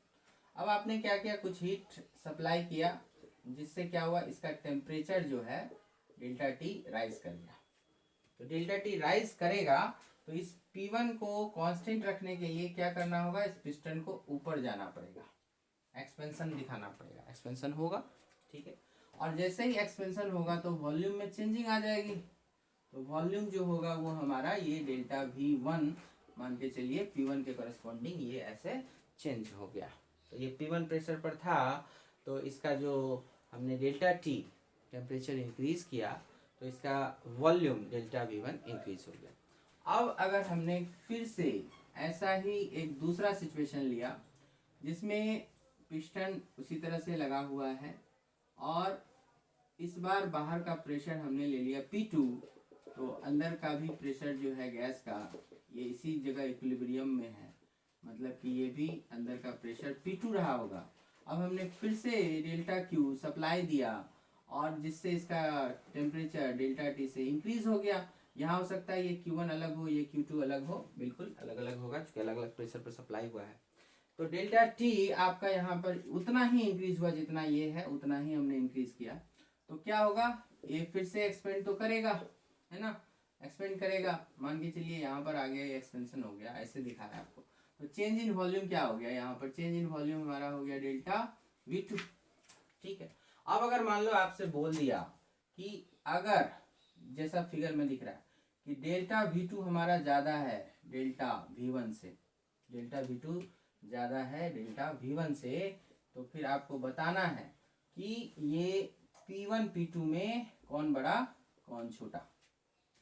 अब आपने क्या किया, कुछ हीट सप्लाई किया, जिससे क्या हुआ, इसका टेम्परेचर जो है डेल्टा T राइज कर गया। तो डेल्टा T राइज करेगा तो इस P1 को कांस्टेंट रखने के लिए क्या करना होगा, इस पिस्टन को ऊपर जाना पड़ेगा, एक्सपेंशन दिखाना पड़ेगा, एक्सपेंशन होगा, ठीक है। और जैसे ही एक्सपेंशन होगा तो वॉल्यूम में चेंजिंग आ जाएगी, तो वॉल्यूम जो होगा वो हमारा ये डेल्टा V1 मान के चलिए P1 के करस्पॉन्डिंग ये ऐसे चेंज हो गया। तो ये P1 प्रेशर पर था, तो इसका जो हमने डेल्टा T टेम्परेचर इंक्रीज किया तो इसका वॉल्यूम डेल्टा V1 इंक्रीज हो गया। अब अगर हमने फिर से ऐसा ही एक दूसरा सिचुएशन लिया जिसमें पिस्टन उसी तरह से लगा हुआ है और इस बार बाहर का प्रेशर हमने ले लिया P2, तो अंदर का भी प्रेशर जो है गैस का ये इसी जगह इक्विलिब्रियम में है, मतलब कि ये भी अंदर का प्रेशर P2 रहा होगा। अब हमने फिर से डेल्टा Q सप्लाई दिया और जिससे इसका टेम्परेचर डेल्टा T से इंक्रीज हो गया। यहाँ हो सकता है ये Q1 अलग हो, ये Q2 अलग हो, बिल्कुल अलग अलग होगा क्योंकि अलग अलग प्रेशर पर सप्लाई हुआ है। तो डेल्टा T आपका यहाँ पर उतना ही इंक्रीज हुआ जितना ये है, उतना ही हमने इंक्रीज किया। तो क्या होगा, ये फिर से एक्सपेंड तो करेगा, है ना, एक्सपेंड करेगा। मान के चलिए यहाँ पर आ गया, ये एक्सपेंशन हो गया, ऐसे दिखा है आपको। तो चेंज इन वॉल्यूम क्या हो गया, यहाँ पर चेंज इन वॉल्यूम हमारा हो गया डेल्टा V2, ठीक है। अब अगर मान लो आपसे बोल दिया कि अगर जैसा फिगर में दिख रहा है कि डेल्टा V2 हमारा ज्यादा है डेल्टा V1 से, डेल्टा V2 ज्यादा है डेल्टा V1 से, तो फिर आपको बताना है कि ये P1 P2 में कौन बड़ा कौन छोटा,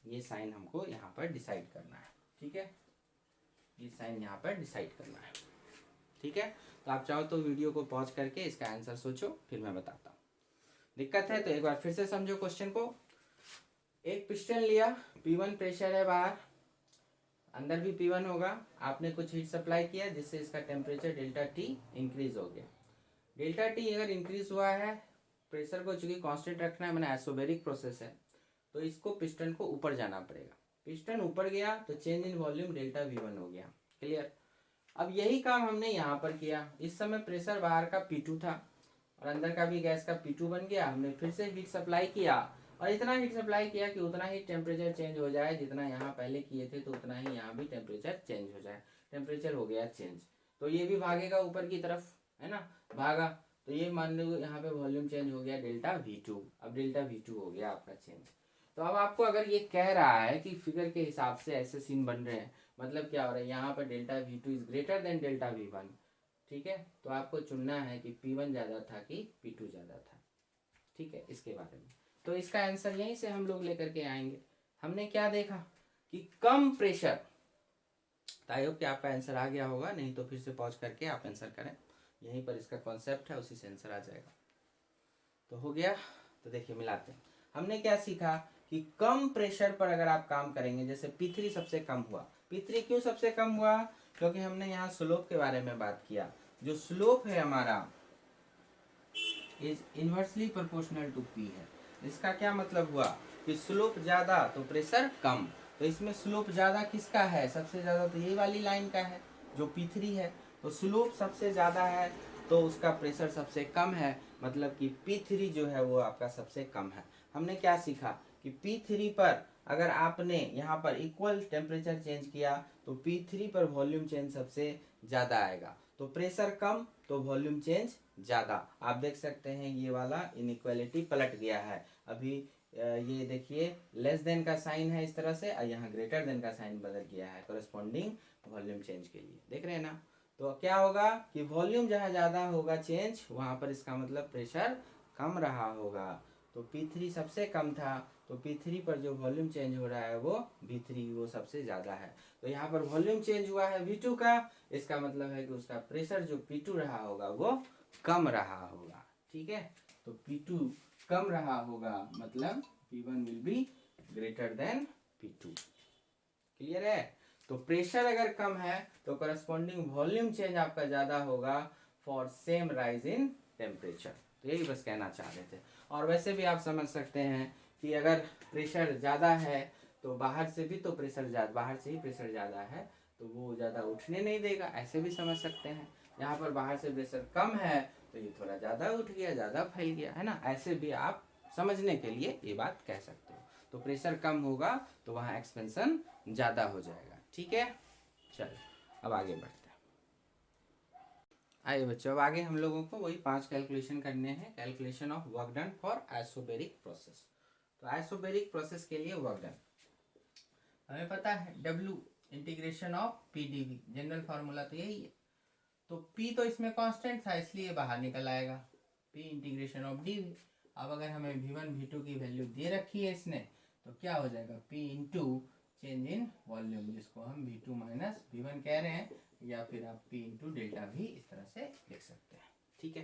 ये साइन हमको यहाँ पर डिसाइड करना है, ठीक है। ये साइन यहाँ पर डिसाइड करना है, ठीक है। तो आप चाहो तो वीडियो को पॉज करके इसका आंसर सोचो, फिर मैं बताता हूँ। दिक्कत है तो एक बार फिर से समझो क्वेश्चन को। एक पिस्टन लिया, P1 प्रेशर है बाहर, अंदर भी P1 होगा, आपने कुछ हीट सप्लाई किया जिससे इसका टेम्परेचर डेल्टा T इंक्रीज हो गया। डेल्टा T अगर इंक्रीज हुआ है, प्रेशर को चूंकि कांस्टेंट रखना है, मैंने आइसोबैरिक प्रोसेस है, तो इसको पिस्टन को ऊपर जाना पड़ेगा। पिस्टन ऊपर गया तो change in volume delta V1 हो गया, क्लियर। अब यही काम हमने यहाँ पर किया। इस समय प्रेशर बाहर का P2 था और अंदर का भी गैस का P2 बन गया। हमने फिर से हीट सप्लाई किया और इतना हीट सप्लाई किया कि उतना ही टेम्परेचर चेंज हो जाए जितना यहाँ पहले किए थे, तो उतना ही यहाँ भी टेम्परेचर चेंज हो जाए। टेम्परेचर हो गया चेंज, तो ये भी भागेगा ऊपर की तरफ, है ना, भागा। तो ये मान लो यहाँ पे वॉल्यूम चेंज हो गया डेल्टा V2। अब डेल्टा V2 हो गया आपका चेंज। तो अब आपको अगर ये कह रहा है कि फिगर के हिसाब से ऐसे सीन बन रहे हैं, मतलब क्या हो रहा है, यहाँ पर delta V2 is greater than delta V1, ठीक है। तो आपको चुनना है कि P1 ज़्यादा था कि P2 ज़्यादा था, ठीक है, इसके बारे में। तो इसका आंसर यहीं से हम लोग लेकर के आएंगे। हमने क्या देखा कि कम प्रेशर, आई होप कि आपका आंसर आ गया होगा, नहीं तो फिर से पॉज करके आप आंसर करें, यहीं पर इसका कॉन्सेप्ट है, उसी से आंसर आ जाएगा। तो हो गया। तो देखिए मिलाते हैं। हमने क्या सीखा कि कम प्रेशर पर अगर आप काम करेंगे, जैसे P3 सबसे कम हुआ। P3 क्यों सबसे कम हुआ, क्योंकि हमने यहाँ स्लोप के बारे में बात किया। जो स्लोप है हमारा is inversely proportional to P है। इसका क्या मतलब हुआ कि स्लोप ज्यादा तो प्रेशर कम। तो इसमें स्लोप ज्यादा किसका है, सबसे ज्यादा तो ये वाली लाइन का है जो P3 है। तो स्लोप सबसे ज्यादा है तो उसका प्रेशर सबसे कम है, मतलब कि P3 जो है वो आपका सबसे कम है। हमने क्या सीखा कि P3 पर अगर आपने यहाँ पर इक्वल टेम्परेचर चेंज किया तो P3 पर वॉल्यूम चेंज सबसे ज़्यादा आएगा। तो प्रेशर कम तो वॉल्यूम चेंज ज़्यादा। आप देख सकते हैं ये वाला इनइक्वालिटी पलट गया है। अभी ये देखिए लेस देन का साइन है इस तरह से, और यहाँ ग्रेटर देन का साइन बदल गया है कोरस्पॉन्डिंग वॉल्यूम चेंज के लिए। देख रहे हैं ना। तो क्या होगा कि वॉल्यूम जहाँ ज़्यादा होगा चेंज, वहाँ पर इसका मतलब प्रेशर कम रहा होगा। तो P3 सबसे कम था, तो P3 पर जो वॉल्यूम चेंज हो रहा है वो V3 वो सबसे ज़्यादा है। तो यहाँ पर वॉल्यूम चेंज हुआ है V2 का, इसका मतलब है कि उसका प्रेशर जो P2 रहा होगा वो कम रहा होगा। ठीक है, तो P2 कम रहा होगा, मतलब P1 will be greater than P2। Clear है। तो प्रेशर अगर कम है तो करस्पॉन्डिंग वॉल्यूम चेंज आपका ज़्यादा होगा for same rise in temperature. तो यही बस कहना चाह रहे थे। और वैसे भी आप समझ सकते हैं कि अगर प्रेशर ज़्यादा है तो बाहर से भी तो प्रेशर ज़्यादा, बाहर से ही प्रेशर ज़्यादा है तो वो ज़्यादा उठने नहीं देगा, ऐसे भी समझ सकते हैं। यहाँ पर बाहर से प्रेशर कम है तो ये थोड़ा ज़्यादा उठ गया, ज़्यादा फैल गया, है ना। ऐसे भी आप समझने के लिए ये बात कह सकते हो। तो प्रेशर कम होगा तो वहाँ एक्सपेंशन ज़्यादा हो जाएगा। ठीक है, चलो अब आगे बढ़ते हैं। आइए बच्चों, अब आगे हम लोगों को वही 5 कैलकुलेशन करने हैं। Calculation of work done for isobaric process. तो आइसोबैरिक प्रोसेस के लिए वर्क डन हमें पता है W integration of PdV, general formula तो यही है। तो P तो इसमें कांस्टेंट था इसलिए बाहर निकल आएगा, P इंटीग्रेशन ऑफ dV। अब अगर हमें V1 V2 की वैल्यू दे रखी है इसने, तो क्या हो जाएगा P into change in volume, जिसको हम V2 माइनस V1 कह रहे हैं, या फिर आप P इंटू डेल्टा भी इस तरह से लिख सकते हैं। ठीक है,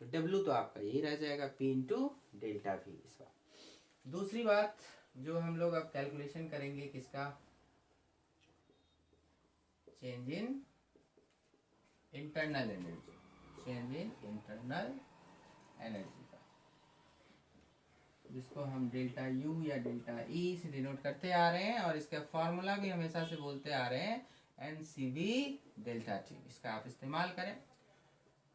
तो W तो आपका यही रह जाएगा P इंटू डेल्टा भी इस बार। दूसरी बात जो हम लोग अब कैलकुलेशन करेंगे किसका, change in internal energy, change in internal energy का, जिसको हम डेल्टा U या डेल्टा E से डिनोट करते आ रहे हैं, और इसका फॉर्मूला भी हमेशा से बोलते आ रहे हैं NCV डेल्टा T। इसका आप इस्तेमाल करें।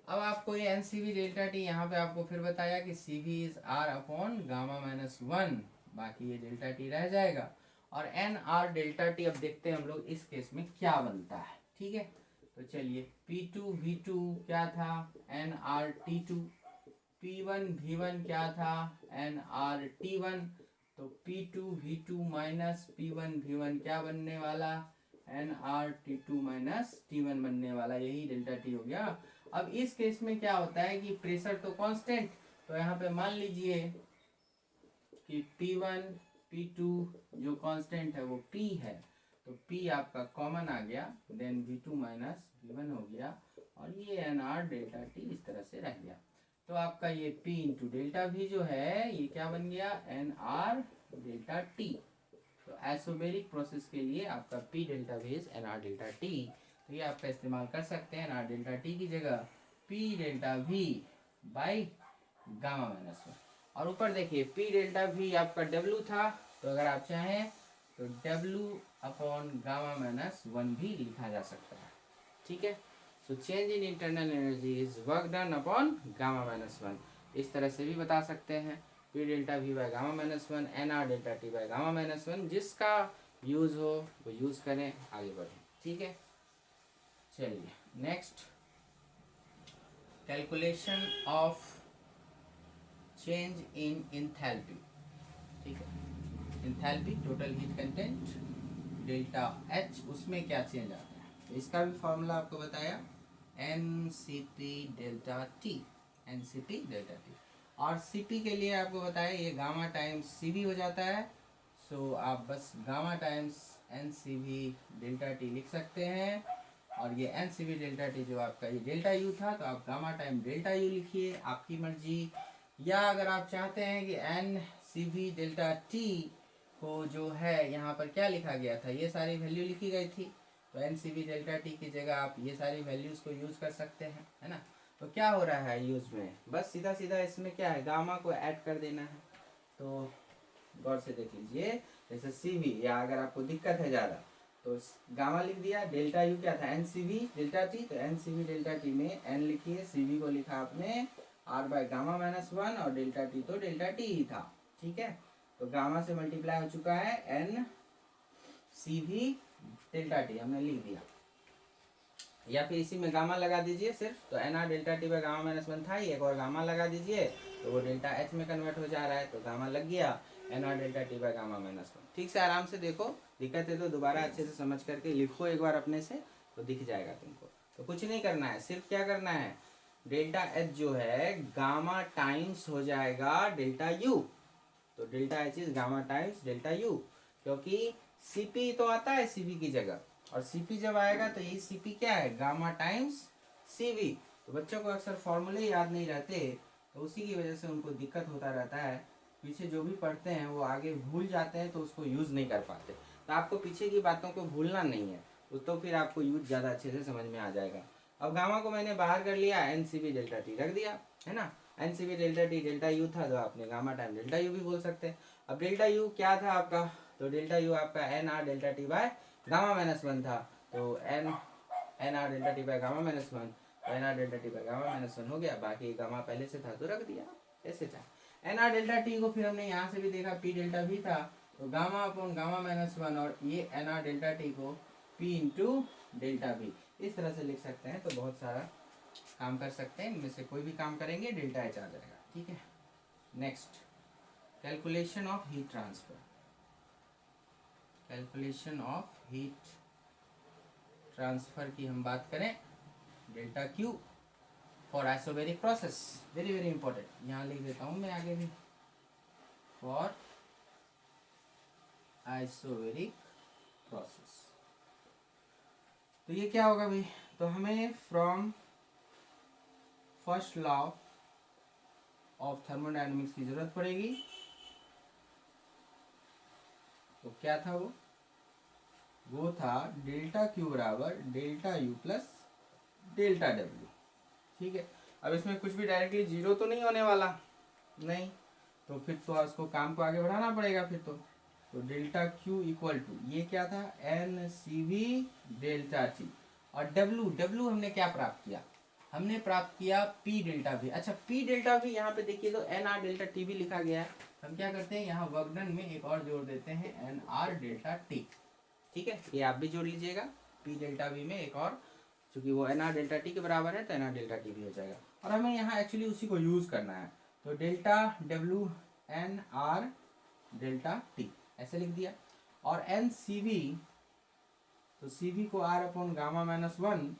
अब आपको ये NCV डेल्टा T यहाँ पे आपको फिर बताया कि CV is R upon gamma minus 1, बाकी ये डेल्टा T रह जाएगा। और NR डेल्टा T अब देखते हैं हम लोग इस केस में क्या बनता है। ठीक है, तो चलिए P2 V2 क्या था, NR T2, P1 V1 क्या था, NR T1। तो P2 V2 minus P1 V1 क्या बनने वाला, NR T2 माइनस T1 बनने वाला, यही डेल्टा T हो गया। अब इस केस में क्या होता है कि प्रेशर तो कांस्टेंट, तो यहाँ पे मान लीजिए कि P1 P2 जो कांस्टेंट है वो P है, तो P आपका कॉमन आ गया, देन V2 माइनस V1 हो गया, और ये NR डेल्टा T इस तरह से रह गया। तो आपका ये P इंटू डेल्टा V जो है ये क्या बन गया, NR डेल्टा T। तो आइसोबैरिक प्रोसेस के लिए आपका P delta V is NR delta T। तो ये आपका इस्तेमाल कर सकते हैं NR डेल्टा T की जगह P delta V by gamma minus 1। और ऊपर देखिए P डेल्टा V आपका W था, तो अगर आप चाहें तो W अपॉन गामा माइनस 1 भी लिखा जा सकता है। ठीक है, सो change in internal energy is work done upon gamma minus 1, इस तरह से भी बता सकते हैं। P delta V bye gamma minus 1, NR delta T bye gamma minus 1, जिसका यूज हो वो यूज करें, आगे बढ़ें। ठीक है, चलिए next, calculation of change in enthalpy. ठीक है, enthalpy total heat content delta H, उसमें क्या चेंज आता है, तो इसका भी फॉर्मूला आपको बताया NCP delta T, NCP delta T। और CP के लिए आपको बताया ये गामा टाइम्स CV हो जाता है। सो आप बस gamma times NCV delta T लिख सकते हैं, और ये NCV डेल्टा T जो आपका ये डेल्टा U था, तो आप गामा टाइम डेल्टा U लिखिए, आपकी मर्जी। या अगर आप चाहते हैं कि NCV डेल्टा T को जो है यहाँ पर क्या लिखा गया था, ये सारी वैल्यू लिखी गई थी, तो NCV डेल्टा T की जगह आप ये सारी वैल्यूज़ को यूज़ कर सकते हैं, है ना। तो क्या हो रहा है यूज़ में, बस सीधा सीधा इसमें क्या है, गामा को ऐड कर देना है। तो गौर से देख लीजिए, जैसे CV, या अगर आपको दिक्कत है ज़्यादा तो गामा लिख दिया, डेल्टा U क्या था NCV डेल्टा T, तो NCV डेल्टा T में N लिखिए, CV को लिखा आपने R बाय गामा माइनस 1, और डेल्टा T तो डेल्टा T ही था। ठीक है, तो गामा से मल्टीप्लाई हो चुका है N C V delta T, हमने लिख दिया। या फिर इसी में गामा लगा दीजिए सिर्फ, तो N R delta T by gamma minus one था ही, एक और गामा लगा दीजिए तो वो डेल्टा एच में कन्वर्ट हो जा रहा है, तो गामा लग गया N R delta T by gamma minus one. ठीक से आराम से देखो, दिक्कत है तो दोबारा अच्छे से समझ करके लिखो एक बार अपने से, तो दिख जाएगा तुमको। तो कुछ नहीं करना है, सिर्फ क्या करना है, डेल्टा एच जो है गामा टाइम्स हो जाएगा डेल्टा यू, तो delta H is gamma times delta U, क्योंकि सीपी तो आता है सीवी की जगह, और सीपी जब आएगा तो ये सीपी क्या है, गामा टाइम्स सीवी। तो बच्चों को अक्सर फॉर्मूले याद नहीं रहते, तो उसी की वजह से उनको दिक्कत होता रहता है, पीछे जो भी पढ़ते हैं वो आगे भूल जाते हैं तो उसको यूज़ नहीं कर पाते। तो आपको पीछे की बातों को भूलना नहीं है, तो फिर आपको यूज ज़्यादा अच्छे से समझ में आ जाएगा। अब गामा को मैंने बाहर कर लिया, n C B delta T रख दिया, है ना। N C B delta T delta U था, तो आपने गामा टाइम डेल्टा यू भी बोल सकते हैं। अब डेल्टा यू क्या था आपका, तो डेल्टा यू आपका N R delta T by gamma minus one था, तो N R delta T by gamma minus one, तो N R delta T by gamma minus one हो गया, बाकी गामा पहले से था तो रख दिया, ऐसे था। एन आर डेल्टा टी को फिर हमने यहाँ से भी देखा पी डेल्टा भी था, तो gamma upon gamma minus one, और ये एन आर डेल्टा टी को पी इंटू डेल्टा भी, इस तरह से लिख सकते हैं। तो बहुत सारा काम कर सकते हैं, इनमें से कोई भी काम करेंगे डेल्टा एच आ जाएगा। ठीक है, next calculation of heat transfer. Calculation of heat transfer की हम बात करें, delta Q for isobaric process, very very important, यहाँ लिख देता हूँ मैं आगे भी, फॉर आइसोबैरिक प्रोसेस। तो ये क्या होगा भाई, तो हमें from first law of thermodynamics की जरूरत पड़ेगी। तो क्या था वो था डेल्टा क्यू बराबर delta U plus delta W. ठीक है, अब इसमें कुछ भी डायरेक्टली जीरो तो नहीं होने वाला, नहीं, तो फिर तो उसको काम को आगे बढ़ाना पड़ेगा फिर तो डेल्टा क्यू इक्वल टू ये क्या था, N C V delta T, और डब्ल्यू हमने क्या प्राप्त किया, हमने प्राप्त किया पी डेल्टा भी। अच्छा, पी डेल्टा भी यहाँ पे देखिए तो एन आर डेल्टा टी भी लिखा गया है, हम क्या करते हैं यहाँ वर्क डन में एक और जोड़ देते हैं एन आर डेल्टा टी। ठीक है, ये आप भी जोड़ लीजिएगा, पी डेल्टा वी में एक और, चूंकि वो एन आर डेल्टा टी के बराबर है तो एन आर डेल्टा टी भी हो जाएगा, और हमें यहाँ एक्चुअली उसी को यूज करना है, तो delta W n R delta T ऐसे लिख दिया, और एन सी वी, तो सी वी को R upon gamma minus one,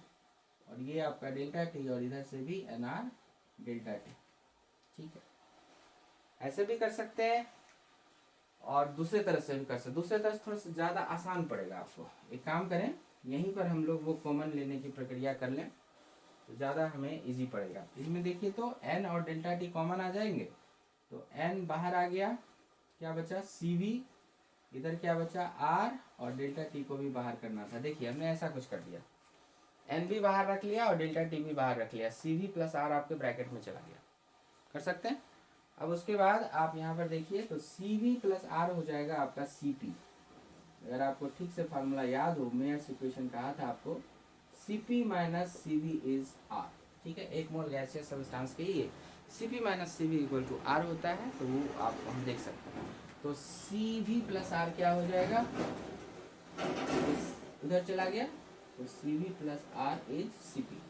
और ये आपका डेल्टा टी, और इधर से भी एन आर डेल्टा टी। ठीक है, ऐसे भी कर सकते हैं और दूसरे तरह से भी कर सकते, दूसरे तरह से थोड़ा सा ज़्यादा आसान पड़ेगा आपको। एक काम करें, यहीं पर हम लोग वो कॉमन लेने की प्रक्रिया कर लें तो ज़्यादा हमें इजी पड़ेगा। इसमें देखिए तो n और डेल्टा टी कॉमन आ जाएंगे, तो n बाहर आ गया, क्या बचा सी वी, इधर क्या बचा r, और डेल्टा टी को भी बाहर करना था। देखिए हमने ऐसा कुछ कर दिया, n भी बाहर रख लिया और डेल्टा टी भी बाहर रख लिया, सी वी प्लस r आपके ब्रैकेट में चला गया, कर सकते हैं। अब उसके बाद आप यहाँ पर देखिए तो सी वी प्लस आर हो जाएगा आपका सी पी। अगर आपको ठीक से फार्मूला याद हो, मेयर्स इक्वेशन कहा था आपको, C P minus C V is R. ठीक है, एक मोल गैसियस सब्सटेंस के लिए C P minus C V equal to R होता है, तो वो आपको हम देख सकते हैं। तो सी वी प्लस आर क्या हो जाएगा, उधर चला गया, तो C V plus R is C P,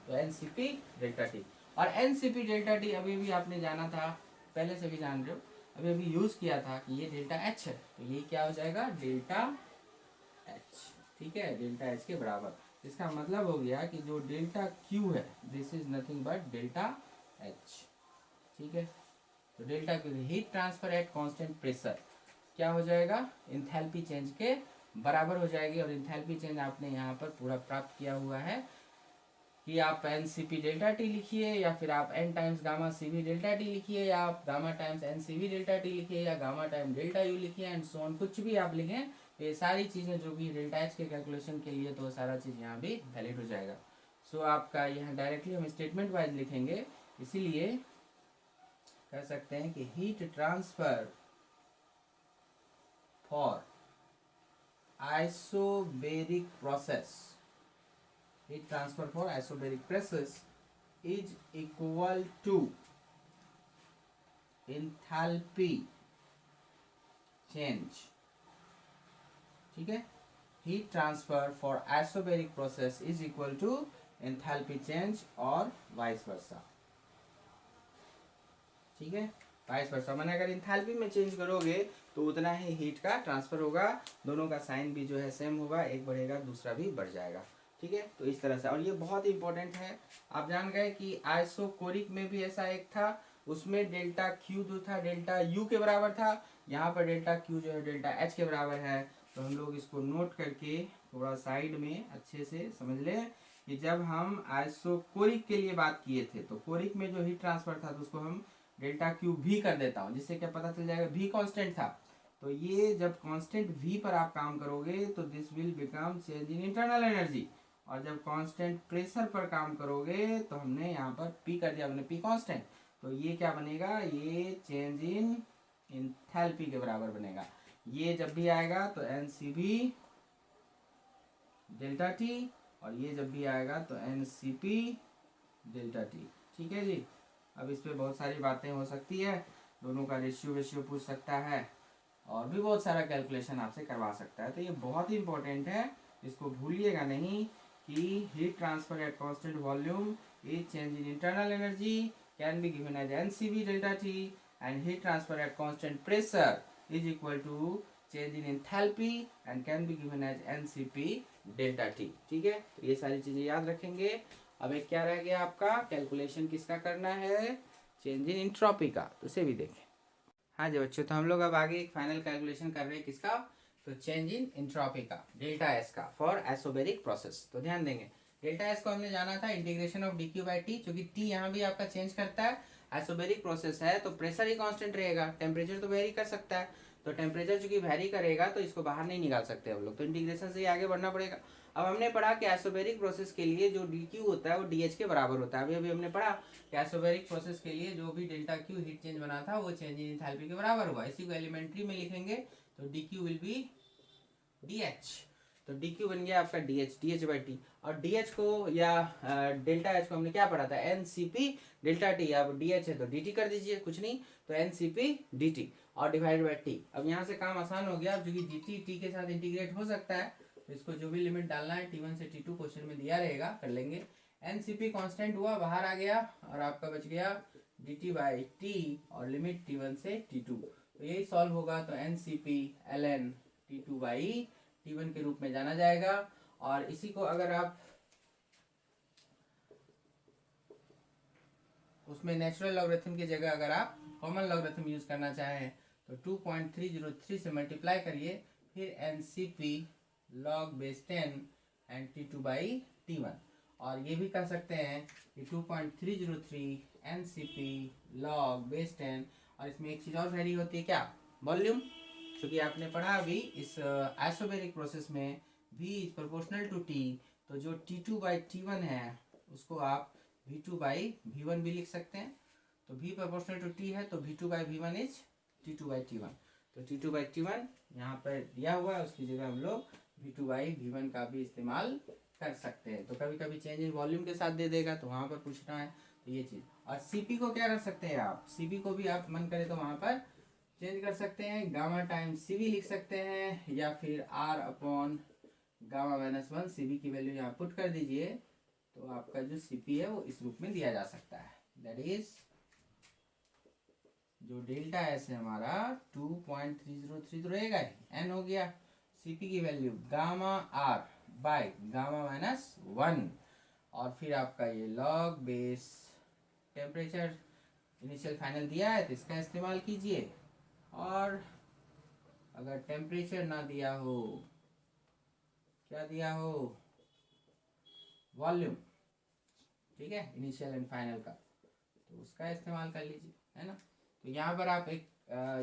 तो N C P delta T, और N C P delta T अभी भी आपने जाना था, पहले से भी जान रहे हो, अभी यूज किया था कि ये डेल्टा एच है, तो ये क्या हो जाएगा डेल्टा एच। ठीक है, डेल्टा एच के बराबर, इसका मतलब हो गया कि जो डेल्टा क्यू है this is nothing but delta H. ठीक है, तो delta Q heat transfer at constant pressure क्या हो जाएगा, इंथैल्पी चेंज के बराबर हो जाएगी, और इंथैल्पी चेंज आपने यहाँ पर पूरा प्राप्त किया हुआ है कि आप n C P delta T लिखिए, या फिर आप n times gamma C V delta T लिखिए, या आप gamma times n C V delta T लिखिए, या गामा टाइम डेल्टा यू लिखिए, एंड सो ऑन, कुछ भी आप लिखें, ये सारी चीज़ें जो भी डेल्टा एच के कैलकुलेशन के लिए, तो सारा चीज़ यहाँ भी वैलिड हो जाएगा। सो आपका यहाँ डायरेक्टली हम स्टेटमेंट वाइज लिखेंगे, इसीलिए कह सकते हैं कि heat transfer for isobaric process, heat transfer for isobaric process is equal to enthalpy change, ठीक है। Heat transfer for isobaric process is equal to enthalpy change और वाइस वर्सा, ठीक है। वाइस वर्सा मैंने अगर एंथैल्पी में चेंज करोगे तो उतना ही हीट का ट्रांसफर होगा, दोनों का साइन भी जो है सेम होगा, एक बढ़ेगा दूसरा भी बढ़ जाएगा, ठीक है। तो इस तरह से, और ये बहुत इंपॉर्टेंट है, आप जान गए कि आइसोकोरिक में भी ऐसा एक था, उसमें डेल्टा क्यू जो था डेल्टा यू के बराबर था, यहाँ पर डेल्टा क्यू जो है डेल्टा एच के बराबर है। तो हम लोग इसको नोट करके थोड़ा साइड में अच्छे से समझ लें कि जब हम आइसोकोरिक के लिए बात किए थे तो कोरिक में जो हीट ट्रांसफर था तो उसको हम डेल्टा क्यू भी कर देता हूँ, जिससे क्या पता चल जाएगा भी कांस्टेंट था। तो ये जब कांस्टेंट v पर आप काम करोगे तो this will become change in internal energy, और जब कांस्टेंट प्रेशर पर काम करोगे तो हमने यहाँ पर p कर दिया, हमने p कांस्टेंट, तो ये क्या बनेगा, ये चेंज इन एंथैल्पी के बराबर बनेगा। ये जब भी आएगा तो ncv डेल्टा t, और ये जब भी आएगा तो ncp डेल्टा t, ठीक है जी। अब इस पे बहुत सारी बातें हो सकती है, दोनों का रेशियो पूछ सकता है, और भी बहुत सारा कैलकुलेशन आपसे करवा सकता है। तो ये बहुत ही इंपॉर्टेंट है, इसको भूलिएगा नहीं कि heat transfer at constant volume is change in internal energy can be given as n C V delta T, and heat transfer at constant pressure is equal to change in enthalpy and can be given as n C P delta T, ठीक है। तो ये सारी चीजें याद रखेंगे। अब एक क्या रह गया आपका, कैलकुलेशन किसका करना है, चेंज इन एंट्रोपी का, तो इसे भी देखें। हाँ जी बच्चों, तो हम लोग अब आगे एक फाइनल कैलकुलेशन कर रहे हैं किसका, तो चेंज इन एंट्रोपी का, डेल्टा एस का, फॉर आइसोबैरिक प्रोसेस। तो ध्यान देंगे, डेल्टा एस को हमने जाना था integration of D Q by T, क्योंकि टी यहाँ भी आपका चेंज करता है, आइसोबैरिक प्रोसेस है तो प्रेशर ही कांस्टेंट रहेगा, टेम्परेचर तो वेरी कर सकता है, तो टेम्परेचर चूंकि वेरी करेगा तो इसको बाहर नहीं निकाल सकते हम लोग, तो इंटीग्रेशन से ही आगे बढ़ना पड़ेगा। अब हमने पढ़ा कि आइसोबैरिक प्रोसेस के लिए जो डी क्यू होता है वो डी एच के बराबर होता है। अभी हमने पढ़ा कि आइसोबैरिक प्रोसेस के लिए जो भी डेल्टा क्यू हीट चेंज बना था वो चेंज इन एंथैल्पी के बराबर हुआ। इसी को एलिमेंट्री में लिखेंगे तो d Q will be d H, तो डी क्यू बन गया आपका डी एच बाई टी, और डी एच को या डेल्टा एच को हमने क्या पढ़ा था, N C P delta T, अब डी एच है तो डी टी कर दीजिए, कुछ नहीं, तो N C P d T और डिवाइड बाई टी। अब यहाँ से काम आसान हो गया, क्योंकि डी टी टी के साथ इंटीग्रेट हो सकता है, तो इसको जो भी लिमिट डालना है T1 से T2 क्वेश्चन में दिया रहेगा, कर लेंगे। एनसीपी कांस्टेंट हुआ, बाहर आ गया, और आपका बच गया dt बाई टी और लिमिट T1 से T2, तो यही सॉल्व होगा। तो NCP ln T2 by T1 के रूप में जाना जाएगा। और इसी को अगर आप उसमें नेचुरल लॉगरिथम की जगह अगर आप कॉमन लॉगरिथम यूज करना चाहें तो 2.303 से मल्टीप्लाई करिए, फिर NCP log base 10 and T2 by T1, और ये भी कर सकते हैं कि 2.303 एनसीपी log बेस 10, और इसमें एक चीज़ और वेरी होती है क्या, वॉल्यूम, क्योंकि आपने पढ़ा अभी इस आइसोबैरिक प्रोसेस में V is proportional to T, तो जो T2 बाई T1 है उसको आप V2 बाई V1 भी लिख सकते हैं, तो V प्रोपोर्शनल टू T है तो V2 by V1 is T2 by T1, तो T2 बाई T1 यहाँ पर दिया हुआ है, उसकी जगह हम लोग V2 बाई V1 का भी इस्तेमाल कर सकते हैं। तो कभी कभी चेंज इन वॉल्यूम के साथ दे देगा तो वहाँ पर पूछना है, तो ये चीज़। और CP को क्या कर सकते हैं आप, CP को भी आप मन करे तो वहाँ पर चेंज कर सकते हैं, गामा टाइम CV लिख सकते हैं, या फिर R upon gamma minus 1, CV की वैल्यू यहाँ पुट कर दीजिए, तो आपका जो CP है वो इस रूप में दिया जा सकता है, दैट इज जो डेल्टा एस है हमारा 2.303 तो रहेगा ही, n हो गया, CP की value gamma R bye gamma minus 1, और फिर आपका ये log base temperature initial final दिया है तो इसका इस्तेमाल कीजिए, और अगर टेम्परेचर ना दिया हो, क्या दिया हो, वॉल्यूम, ठीक है, इनिशियल एंड फाइनल का, तो उसका इस्तेमाल कर लीजिए, है ना। तो यहाँ पर आप एक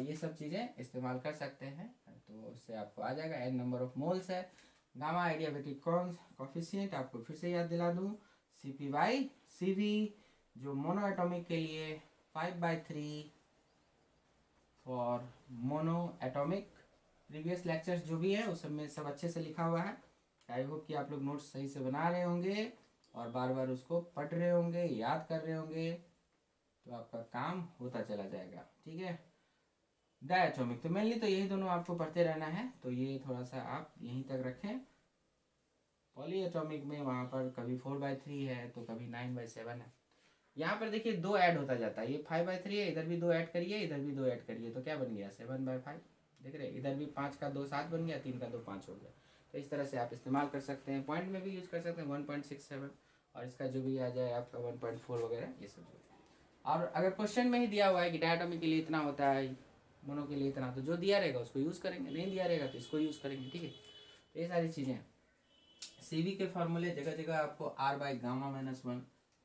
ये सब चीज़ें इस्तेमाल कर सकते हैं, तो उससे आपको आ जाएगा। n नंबर ऑफ मोल्स है, गामा एडियाबेटिक कॉफिशिएंट आपको फिर से याद दिला दूँ, CP बाई CV, जो मोनो एटॉमिक के लिए 5/3 for mono atomic, previous lectures जो भी है उस सब में सब अच्छे से लिखा हुआ है, आई होप कि आप लोग नोट्स सही से बना रहे होंगे और बार बार उसको पढ़ रहे होंगे, याद कर रहे होंगे, तो आपका काम होता चला जाएगा, ठीक है। डायटोमिक। तो मेनली तो यही दोनों आपको पढ़ते रहना है, तो ये थोड़ा सा आप यहीं तक रखें। पॉलीएटॉमिक में वहाँ पर कभी 4/3 है तो कभी 9/7 है। यहाँ पर देखिए 2 ऐड होता जाता है, ये 5/3 है, इधर भी 2 ऐड करिए, इधर भी 2 ऐड करिए, तो क्या बन गया 7/5। देख रहे इधर भी 5 का 2 7 बन गया, 3 का 2 5 हो गया। तो इस तरह से आप इस्तेमाल कर सकते हैं। पॉइंट में भी यूज़ कर सकते हैं 1.67, और इसका जो भी आ जाए आपका 1.4 वगैरह ये सब जो। और अगर क्वेश्चन में ही दिया हुआ है कि डायटोमिक के लिए इतना होता है, मोनो के लिए इतना, तो जो दिया रहेगा उसको यूज़ करेंगे, नहीं दिया रहेगा तो इसको यूज़ करेंगे। ठीक है, तो ये सारी चीज़ें हैं। CV के फॉर्मूले जगह जगह आपको R/γ-1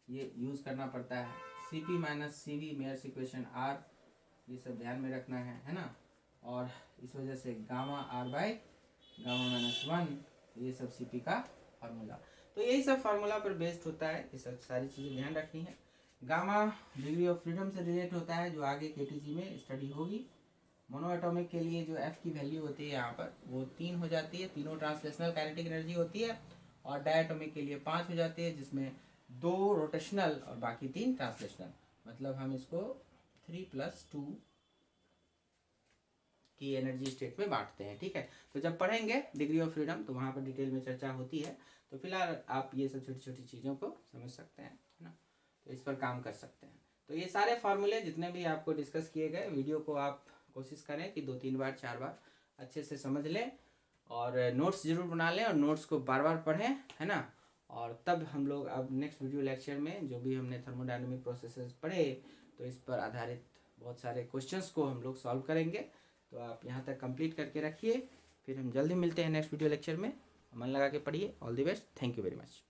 ये यूज़ करना पड़ता है। CP - CV Mayer's equation R, ये सब ध्यान में रखना है ना। और इस वजह से गामा R/γ-1 ये सब CP का फार्मूला। तो यही सब फार्मूला पर बेस्ड होता है, ये सब सारी चीज़ें ध्यान रखनी है। गामा डिग्री ऑफ फ्रीडम से रिलेट होता है, जो आगे KTG में स्टडी होगी। मोनो एटॉमिक के लिए जो F की वैल्यू होती है यहाँ पर वो 3 हो जाती है, तीनों ट्रांसलेशनल काइनेटिक एनर्जी होती है। और डायटोमिक के लिए 5 हो जाती है, जिसमें 2 रोटेशनल और बाकी 3 ट्रांसलेशनल। मतलब हम इसको 3+2 की एनर्जी स्टेट में बांटते हैं। ठीक है, तो जब पढ़ेंगे डिग्री ऑफ फ्रीडम तो वहाँ पर डिटेल में चर्चा होती है। तो फिलहाल आप ये सब छोटी छोटी चीज़ों को समझ सकते हैं, है ना, तो इस पर काम कर सकते हैं। तो ये सारे फार्मूले जितने भी आपको डिस्कस किए गए, वीडियो को आप कोशिश करें कि 2-3 बार 4 बार अच्छे से समझ लें, और नोट्स ज़रूर बना लें, और नोट्स को बार बार पढ़ें, है ना। और तब हम लोग अब नेक्स्ट वीडियो लेक्चर में जो भी हमने थर्मोडायनामिक प्रोसेसेस पढ़े, तो इस पर आधारित बहुत सारे क्वेश्चंस को हम लोग सॉल्व करेंगे। तो आप यहाँ तक कंप्लीट करके रखिए, फिर हम जल्दी मिलते हैं नेक्स्ट वीडियो लेक्चर में। मन लगा के पढ़िए। All the best, thank you very much.